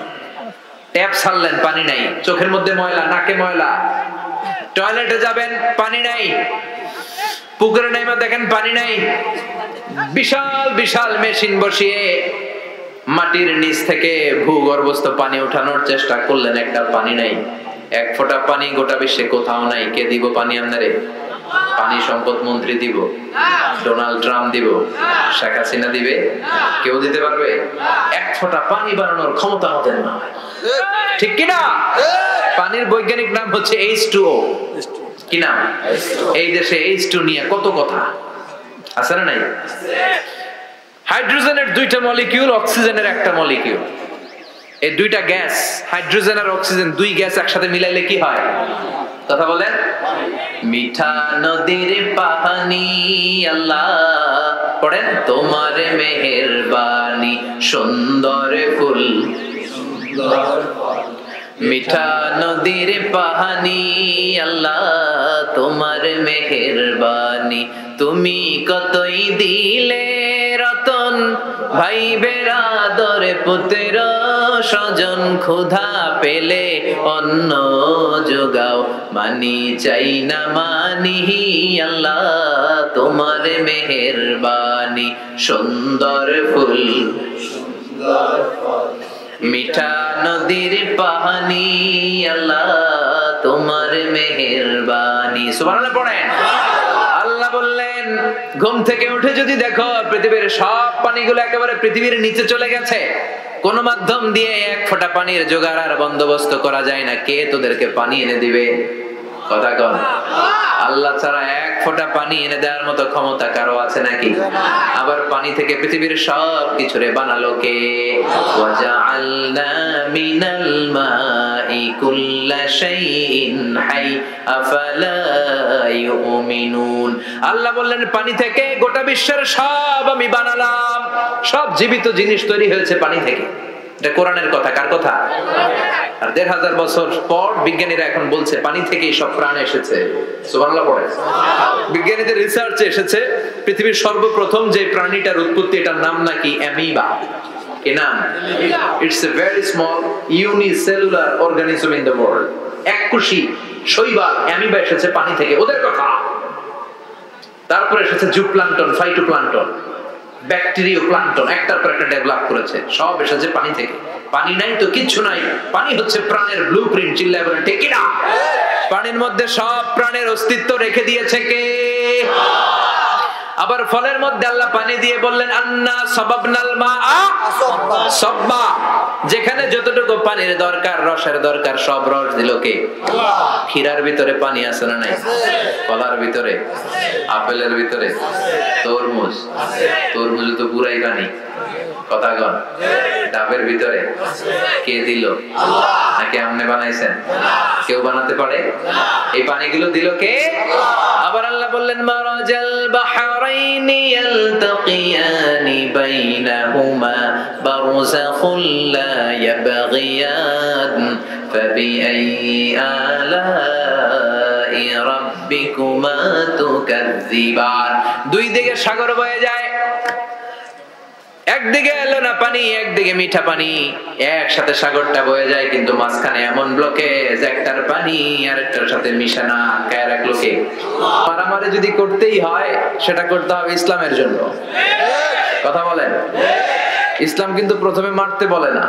ট্যাপ ছাড়লেন, পানি নাই। চোখের মধ্যে ময়লা, নাকে ময়লা। টয়লেটে যাবেন, পানি নাই। পুকুরে নাইমা দেখেন পানি নাই। বিশাল বিশাল মেশিন বসিয়ে মাটির নিচ থেকে ভূগর্ভস্থ পানি উঠানোর চেষ্টা করলেন, একটা পানি নাই। এক ফোঁটা পানি গোটা বিশ্বে কোথাও নাই। কে দিব পানি আপনারে? পানি সম্পদ মন্ত্রী দিব? ডোনাল্ড ট্রাম্প দিব? শেখ হাসিনা দিবে? কেউ দিতে পারবে? এক ফোঁটা পানি বানানোর ক্ষমতা আমাদের নয়, ঠিক কিনা? পানির বৈজ্ঞানিক নাম হচ্ছে H2O। কি নাম? এই দেশে H2 নিয়ে কত কথা আছে না নাই? হাইড্রোজেনের 2টা মলিকিউল, অক্সিজেনের একটা মলিকিউল। এই 2টা গ্যাস, হাইড্রোজেন আর অক্সিজেন, 2 গ্যাস একসাথে মিলাইলে কি হয়? কথা বলেন। মিঠা নদীর পানি আল্লাহ পড়েন, তোমার মেহেরবানি, সুন্দর ফুল মিঠা নদীর পানি আল্লাহ তোমার মেহেরবানি, তুমি কতই দিলে রতন, ভাই বেরাদর পুত্র স্বজন, ক্ষুধা পেলে অন্ন যোগাও, মানি চাই না মানি আল্লাহ তোমার মেহেরবানি। সুন্দর ফুল মিঠা নদীর পানি আল্লাহ তোমার মেহেরবানি। সুবহানাল্লাহ পড়েন। আল্লাহ বললেন ঘুম থেকে উঠে যদি দেখো পৃথিবীর সব পানিগুলো একেবারে পৃথিবীর নিচে চলে গেছে, কোন মাধ্যম দিয়ে এক ফোঁটা পানির জোগাড় আর বন্দোবস্ত করা যায় না, কে তোদেরকে পানি এনে দিবে? কথা কন। আল্লাহ ছাড়া এক ফোঁটা পানি এনে দেওয়ার মতো ক্ষমতা কারো আছে নাকি? আবার পানি থেকে পৃথিবীর সব কিছুরে বানালো কে? ওয়াজআলনা মিনাল মাই কুল্লা শাইইন হাই আফালা ইউমিনুন। আল্লাহ বললেন পানি থেকে গোটা বিশ্বের সব আমি বানালাম, সব জীবিত জিনিস তৈরি হয়েছে পানি থেকে। এটা কোরআনের কথা, কার কথা? আর ১৫০০ বছর পর বিজ্ঞানীরা এখন বলছে পানি থেকেই সব প্রাণ এসেছে। সুবহানাল্লাহ পড়ে। বিজ্ঞানীদের রিসার্চে এসেছে পৃথিবীর সর্বপ্রথম যে প্রাণীটার উৎপত্তি, এটার নাম নাকি অ্যামিবা। কি নাম? It's a very small unicellular organism in the world. এককোষী শৈবাল অ্যামিবা এসেছে পানি থেকে, ওদের কথা। তারপরে এসেছে জুপ্লাঙ্কটন, ফাইটোপ্লাঙ্কটন, ব্যাকটেরিয়া প্লাঙ্কটন, একটার পর একটা ডেভেলপ করেছে, সব এসেছে পানি থেকে। পানি নাই তো কিচ্ছু নাই, পানি হচ্ছে প্রাণের ব্লুপ্রিন্ট। চিল্লায় বলেন ঠিক কিনা? পানির মধ্যে সব প্রাণের অস্তিত্ব রেখে দিয়েছে কে? আবার ফলের মধ্যে আল্লাহ পানি দিয়ে বললেন আন্না সাবাবনাল মাআ সাব্বা, যেখানে যতটুকু পানির দরকার, রসের দরকার, সব রস দিল কে? ক্ষীরার ভিতরে পানি আছে না নাই? কলার ভিতরে, আপেলের ভিতরে, তরমুজ, তরমুজ তো পুরাই পানি। কথা কন। ডাবের ভিতরে কে দিল? নাকি আপনি বানাইছেন? কেউ বানাতে পারে? এই পানিগুলো দিল কে? আবার আল্লাহ বললেন মারাজাল বাহরাইনি ইয়ালতাকিয়ানি বাইনাহুমা বারযাখুল লা ইয়াবগিয়ান ফাবিআইয়ি আলাই রাব্বিকুমা তুকাযযিবান। দুই দিকে সাগর বয়ে যায়, একদিকে এলো না পানি, একদিকে মিঠা পানি, একসাথে সাগরটা বয়ে যায়, কিন্তু মাঝখানে এমন ব্লকেজ, একটার পানি আরেকটার সাথে মিশে না। কার এক লোকে মারামারি যদি করতেই হয়, সেটা করতে হবে ইসলামের জন্য। কথা বলেন। ইসলাম কিন্তু প্রথমে মারতে বলে না,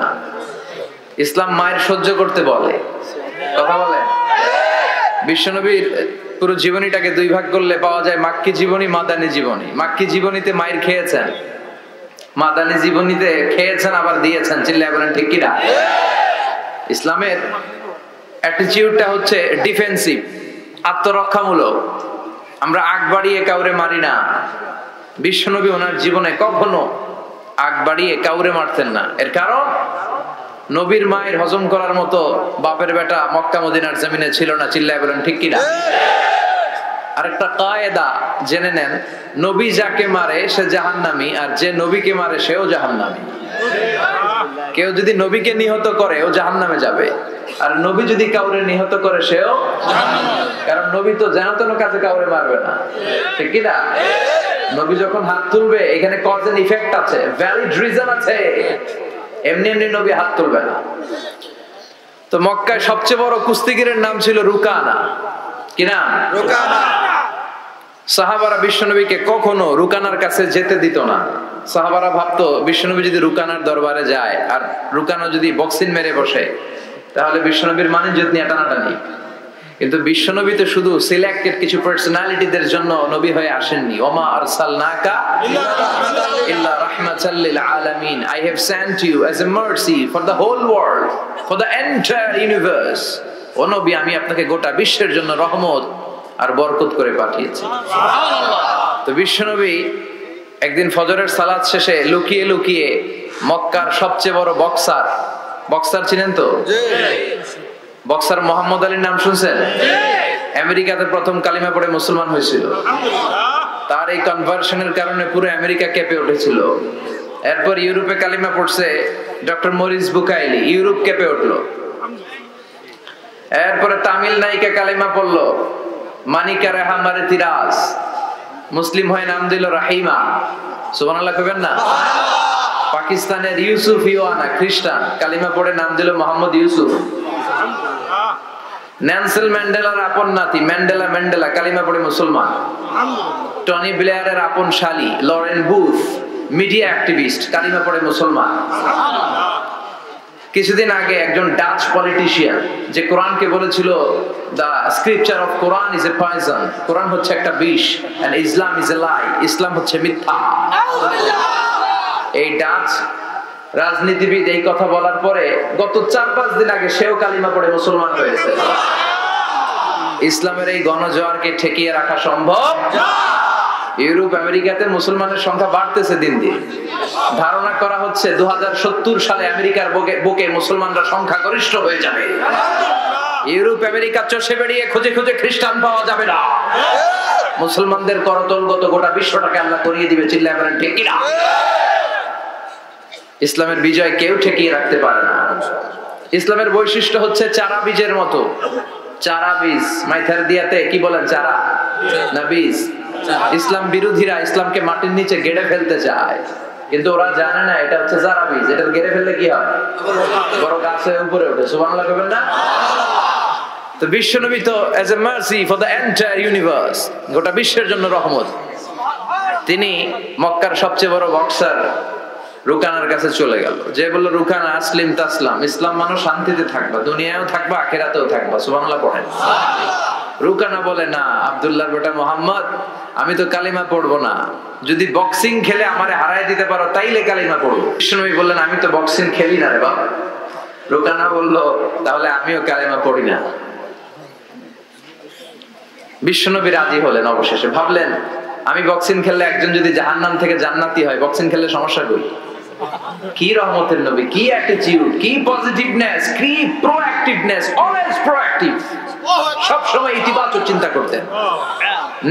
ইসলাম মায়ের সহ্য করতে বলে। কথা বলেন। বিশ্বনবীর পুরো জীবনীটাকে দুই ভাগ করলে পাওয়া যায় মাক্কি জীবনী, মাদানী জীবনী। মাক্কি জীবনীতে মায়ের খেয়েছেন, মাদানী জীবনীতে খেয়েছেন আবার দিয়েছেন। চিল্লায় বলেন ঠিক কিনা? ইসলামের অ্যাটিটিউডটা হচ্ছে ডিফেন্সিভ, আত্মরক্ষামূলক। আমরা আগ বাড়িয়ে কাউরে মারি না। বিশ্বনবী ওনার জীবনে কখনো আগ বাড়িয়ে কাউরে মারতেন না। এর কারণ নবীর মায়ের হজম করার মতো বাপের বেটা মক্কা মদিনার জমিনে ছিল না। চিল্লায় বলেন ঠিক কিনা? আরেকটা কায়দা জেনে নেন, নবী যাকে মারে সে জাহান্নামী, আর যে নবীকে মারে সেও জাহান্নামী। কেউ যদি নবীকে নিহত করে ও জাহান্নামে যাবে, আর নবী যদি কাউরে নিহত করে সেও জাহান্নামে। কারণ নবী তো যেন তেন কাজে কাউরে মারবে না, ঠিক কি না? নবী যখন হাত তুলবে এখানে কজ এন্ড ইফেক্ট আছে, ভ্যালিড রিজন আছে। এমনি এমনি নবী হাত তুলবে না। তো মক্কায় সবচেয়ে বড় কুস্তিগিরের নাম ছিল রুকানা। কি নাম? রুকানা। সাহাবারা বিশ্বনবীকে কখনো রুকানার কাছে যেতে দিত না। সাহাবারা ভাবতো বিশ্বনবী যদি রুকানার দরবারে যায় আর রুকানা যদি বক্সিং মেরে বসে, তাহলে বিশ্বনবীর মানিজ্যত নিয়ে টানাটানি। কিন্তু বিশ্বনবী তো শুধু সিলেক্টেড কিছু পার্সোনালিটিদের জন্য নবী হয়ে আসেননি। ওমা আরসালনাকা ইল্লা রাহমাতাল লিল আলামিন। I have sent you as a mercy for the whole world, for the entire universe. ও নবী, আমি আপনাকে গোটা বিশ্বের জন্য রহমত আর বরকত করে পাঠিয়েছি। তো বিশ্বনবী একদিন ফজরের সালাত শেষে লুকিয়ে লুকিয়ে মক্কার সবচেয়ে বড় বক্সার চিনেন তো? বক্সার মোহাম্মদ আলীর নাম শুনছেন? আমেরিকাতে প্রথম কালিমা পড়ে মুসলমান হয়েছিল। তার এই কনভার্সনের কারণে পুরো আমেরিকা কেঁপে উঠেছিল। এরপর ইউরোপে কালিমা পড়ছে ডক্টর মরিস বুকাইলি, ইউরোপ কেঁপে উঠলো। এরপরে তামিল নায়িকা কালিমা পড়লো, মানিকা রেহা মারতিরাজ, মুসলিম হয়ে নাম দিল রাহিমা। সুবহানাল্লাহ কইবেন না? পাকিস্তানের ইউসুফ ইওয়ানা খ্রিস্টান, কালিমা পড়ে নাম দিল মোহাম্মদ ইউসুফ। নেলসন ম্যান্ডেলার আপন নাতি ম্যান্ডেলা কালিমা পড়ে মুসলমান। টনি ব্লেয়ারের আপন শালী লরেন বুথ, মিডিয়া অ্যাক্টিভিস্ট, কালিমা পড়ে মুসলমান। কিছুদিন আগে একজন ডাচ পলিটিশিয়ান যে কোরআনকে বলেছিল the scripture of Quran is a poison, Quran হচ্ছে একটা বিষ, এন্ড ইসলাম ইজ এ লাই, ইসলাম হচ্ছে মিথ্যা। এই ডাচ রাজনীতিবিদ এই কথা বলার পরে গত 4-5 দিন আগে সেও কালিমা পড়ে মুসলমান হয়েছে। ইসলামের এই গণজোয়ারকে ঠেকিয়ে রাখা সম্ভব? ইউরোপ আমেরিকাতে মুসলমানের সংখ্যা বাড়তেছে দিন দিন। ধারণা করা হচ্ছে 2070 সালে আমেরিকার বুকে মুসলমানরা সংখ্যাগরিষ্ঠ হয়ে যাবে। ইউরোপ আমেরিকা চষে বেরিয়ে খুঁজে খুঁজে খ্রিস্টান পাওয়া যাবে না। মুসলমানদের করতলগত গোটা বিশ্বটাকে আল্লাহ করিয়ে দিবে। চিল্লায় বলেন ঠিক কিনা? ইসলামের বিজয় কেউ ঠেকিয়ে রাখতে পারে না। ইসলামের বৈশিষ্ট্য হচ্ছে চারা বীজের মতো। চারা বীজ মাইথার দিয়াতে কি বলেন? চারা না বীজ? ইসলাম বিরোধীরা ইসলামকে মাটির নিচে গেড়ে ফেলতে চায়, কিন্তু ওরা জানে না এটা হচ্ছে চারা বীজ। এটা গেড়ে ফেললে কি হয়? বড় গাছ হয়ে উপরে ওঠে। সুবহানাল্লাহ কইবেন না? তো বিশ্বনবী তো as a mercy for the entire universe, গোটা বিশ্বের জন্য রহমত। তিনি মক্কার সবচেয়ে বড় বক্সার রুকানার কাছে চলে গেল, যে বলল রুকানা আসলিম তাসলাম, ইসলাম মানো শান্তিতে থাকবা, দুনিয়ায়ও থাকবা আখিরাতেও থাকবা। সুবহানাল্লাহ পড়েন। রুকানা বলে না, আব্দুল্লাহর বেটা মোহাম্মদ, আমি তো কালিমা পড়বো না, যদি বক্সিং খেলে আমারে হারায় দিতে পারো তাইলে কালিমা পড়বো। বিশ্বনবী বললেন আমি তো বক্সিং খেলি না রে বাবা। রুকানা বলল তাহলে আমিও কালিমা পড়ি না। বিশ্বনবী রাজি হলেন অবশেষে। ভাবলেন আমি বক্সিং খেললে একজন যদি জাহান্নাম থেকে জান্নাতি হয়, বক্সিং খেললে সমস্যা কই? কি রহমতের নবী, কি অ্যাটিটিউড, কি পজিটিভনেস, কি প্রোঅ্যাক্টিভনেস, অলওয়েজ প্রোঅ্যাক্টিভ। সব সময় ইতিবাচক চিন্তা করতেন।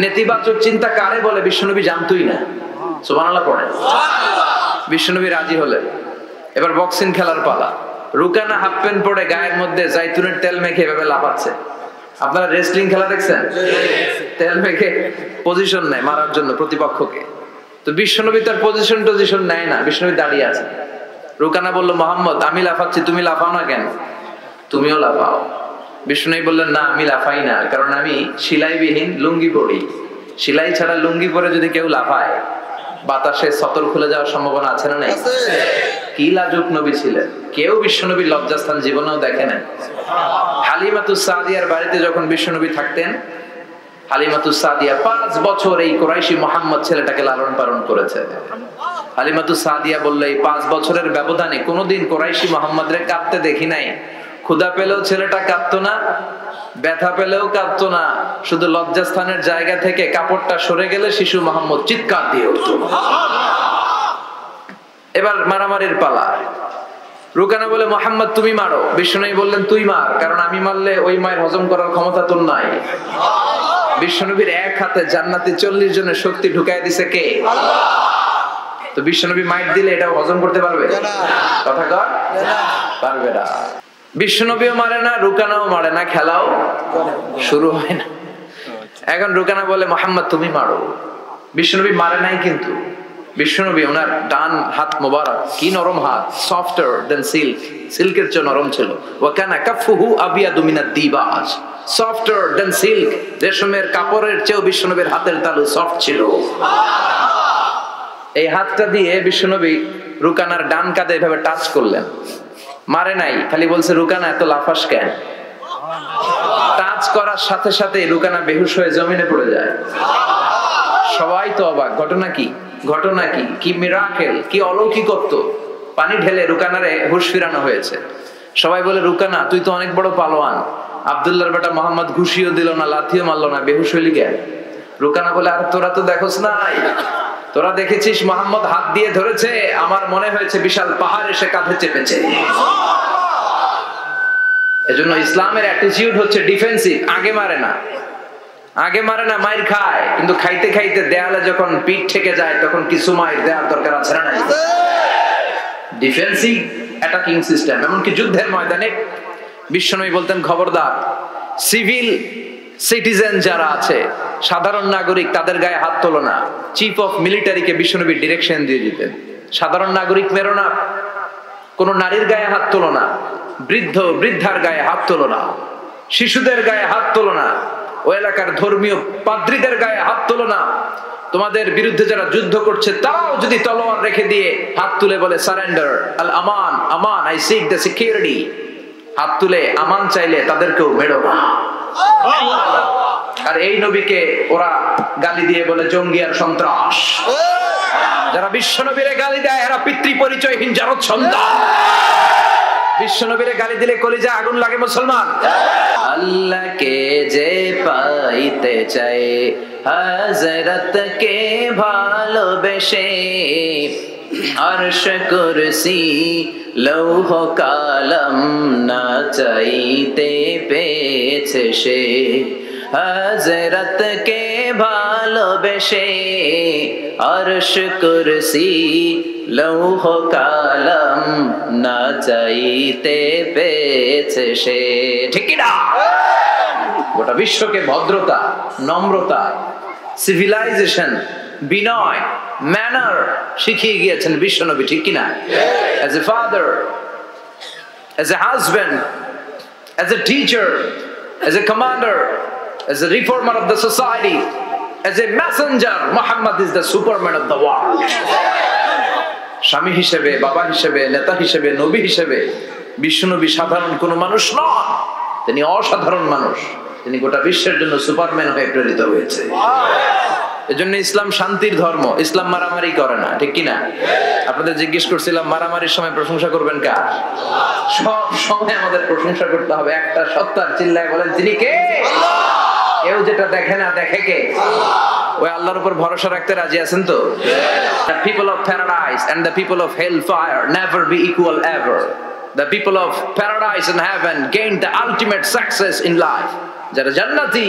নেতিবাচক চিন্তা কারে বলে বিশ্বনবী জানতই না। সুবহানাল্লাহ পড়েন। বিশ্বনবী রাজি হলেন। এবার বক্সিং খেলার পালা। রুকানা হাফ প্যান্ট পরে গায়ের মধ্যে জাইতুনের তেল মেখে এভাবে লাফাচ্ছে। আপনারা রেসলিং খেলা দেখছেন? তেল মেখে পজিশন নেয় মারার জন্য প্রতিপক্ষকে। তো বিশ্বনবী তার পজিশন নেয় না, বিশ্বনবী দাঁড়িয়ে আছে। রুকানা বলল মোহাম্মদ আমি লাফাচ্ছি, তুমি লাফাও না কেন? তুমিও লাফাও। বিশ্বনবী বললেন না আমি লাফাই না, কারণ আমি সেলাইবিহীন লুঙ্গি পরি। সেলাই ছাড়া লুঙ্গি পরে যদি কেউ লাফায় বাতাসে সতর খুলে যাওয়ার সম্ভাবনা আছে না নাই? কি লাজুক নবী ছিলেন, কেউ বিশ্বনবীর লজ্জাস্থান জীবনেও দেখে না। হালিমাতুস সাদিয়ার বাড়িতে যখন বিশ্বনবী থাকতেন, হালিমাতুস সাদিয়া 5 বছর এই কুরাইশি মুহাম্মদ ছেলেটাকে লালন পালন করেছে। হালিমাতুস সাদিয়া বলল এই 5 বছরের ব্যবধানে কোনোদিন কুরাইশি মুহাম্মদরে কাঁদতে দেখি নাই। ক্ষুধা পেলেও ছেলেটা কাঁদতো না, ব্যথা পেলেও কাঁদতো না, শুধু লজ্জাস্থানের জায়গা থেকে কাপড়টা সরে গেলে শিশু মুহাম্মদ চিৎকার দিয়ে উঠত। এবার মারামারির পালা। রুকানা বলে মুহাম্মদ তুমি মারো। বিশ্বনবী বললেন তুই মার, কারণ আমি মারলে ওই মায়ের হজম করার ক্ষমতা তোর নাই। বিশ্বনবীর এক হাতে জান্নাতে 40 জনের শক্তি ঢুকায় দিছে কে? আল্লাহ। তো বিশ্বনবী মাইট দিলে এটা হজম করতে পারবে? কথা কর পারবে না। বিশ্বনবীও মারে না, রুকানাও মারে না, খেলাও শুরু হয় না। এখন রুকানা বলে মুহাম্মদ তুমি মারো। বিশ্বনবী মারে নাই, কিন্তু বিশ্বনবী ওনার ডান হাত মোবারক কি নরম হাত, সফটার দেন সিল্ক, সিল্কের চেয়ে নরম ছিল। ওয়া কানা কাফুহু আবিয়াদু মিনাদ দিবাজ, সফটার দেন সিল্ক, রেশমের কাপড়ের চেয়েও বিশ্বনবীর হাতের তালু সফট ছিল। এই হাতটা দিয়ে বিশ্বনবী রুকানার ডান কাঁধে এভাবে টাচ করলেন। মারে নাই, খালি বলছে রুকানা এত লাফাস কেন? টাচ করার সাথে সাথে রুকানা বেহুশ হয়ে জমিনে পড়ে যায়। সবাই তো অবাক, ঘটনা কি? ঘটনা কি? কি মিরাকেল, কি অলৌকিকত্ব! পানি ঢেলে রুকানারে হুঁশ ফিরানো হয়েছে। সবাই বলে রুকানা তুই তো অনেক বড় পালোয়ান, আব্দুল্লাহর বেটা মোহাম্মদ ঘুষিও দিল না, লাথিও মারলো না, বেহুশ হইলি কেন? রুকানা বলে আর তোরা তো দেখোস নাই, তোরা দেখেছিস মোহাম্মদ হাত দিয়ে ধরেছে, আমার মনে হয়েছে বিশাল পাহাড় এসে কাঁধে চেপেছে। এজন্য ইসলামের অ্যাটিটিউড হচ্ছে ডিফেন্সিভ। আগে মারে না, আগে মারে না, মাইর খায়, কিন্তু খাইতে খাইতে দেয়ালে যখন পিঠ থেকে যায় তখন কিছু মাইর দেওয়ার দরকার আছে না নাই? Defensive attacking system. এমনকি যুদ্ধের ময়দানে বিশ্বনবী বলতেন খবরদার সিভিল সিটিজেন যারা আছে সাধারণ নাগরিক তাদের গায়ে হাত তোলো না। চিফ অফ মিলিটারিকে বিশ্বনবী ডিরেকশন দিয়ে দিতেন সাধারণ নাগরিক মেরো না, কোন নারীর গায়ে হাত তোলো না, বৃদ্ধ বৃদ্ধার গায়ে হাত তোলো না, শিশুদের গায়ে হাত তোলো না, ওই এলাকার ধর্মীয় পাদ্রীদের গায়ে হাত তোলো না। তোমাদের বিরুদ্ধে যারা যুদ্ধ করছে তারাও যদি তলোয়ার রেখে দিয়ে হাত তুলে বলে surrender Al Aman Aman I sick the security, হাত তুলে আমান চাইলে তাদেরকেও মেরো না। আর এই নবীকে ওরা গালি দিয়ে বলে জঙ্গি আর সন্ত্রাস। যারা বিশ্ব নবীরে গালি দেয় এরা পিতৃ পরিচয়হীন জারদ সন্তান। বিশ্ব নবীরে গালি দিলে কলিজা আগুন লাগে মুসলমান। আল্লাহকে যে পাইতে চায় হযরতকে ভালোবেসে, আরশ কুরসি লৌহ কালাম না চাইতে পেয়েছে সে। হযরতকে ভালোবেসে আরশ কুরসি লৌহ কালাম না চাইতে পেয়েছে সে। ঠিক না? গোটা বিশ্বকে ভদ্রতা, নম্রতা, সিভিলাইজেশন, বিনয়, ম্যানার শিখিয়ে গিয়েছেন বিশ্বনবী। ঠিক কিনা? As a father, as a husband, as a teacher, as a commander, as a reformer of the society, as a messenger, Muhammad is the superman of the world. স্বামী হিসেবে, বাবা হিসেবে, নেতা হিসেবে, নবী হিসেবে বিশ্বনবী সাধারণ কোন মানুষ নন, তিনি অসাধারণ মানুষ। তিনি গোটা বিশ্বের জন্য সুপারম্যান হয়ে প্রেরিত হয়েছে। এজন্য ইসলাম শান্তির ধর্ম, ইসলাম মারামারি করে না। ঠিক কিনা? আপনাদের জিজ্ঞেস করছিলাম মারামারির সময় প্রশংসা করবেন কার? সব সময় আমাদের প্রশংসা করতে হবে একটা সত্তার। চিল্লায় বলেন তিনি কে? কেউ যেটা দেখে না দেখে কে? ওই আল্লাহর উপর ভরসা রাখতে রাজি আছেন তো? The people of paradise and the people of hellfire never be equal ever. The people of paradise and heaven gain the ultimate success in life. যারা জান্নাতি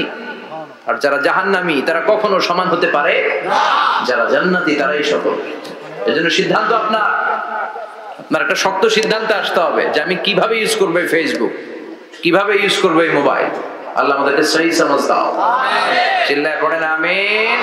আর যারা জাহান্নামী তারা কখনো সমান হতে পারে না। যারা জান্নাতি তারাই সফল। এজন্য সিদ্ধান্ত আপনার একটা শক্ত সিদ্ধান্তে আসতে হবে যে আমি কিভাবে ইউজ করব ফেসবুক, কিভাবে ইউজ করব এই মোবাইল। আল্লাহ আমাদেরকে সহি সমঝ দাও। আমিন। চিল্লায় পড়েন আমিন।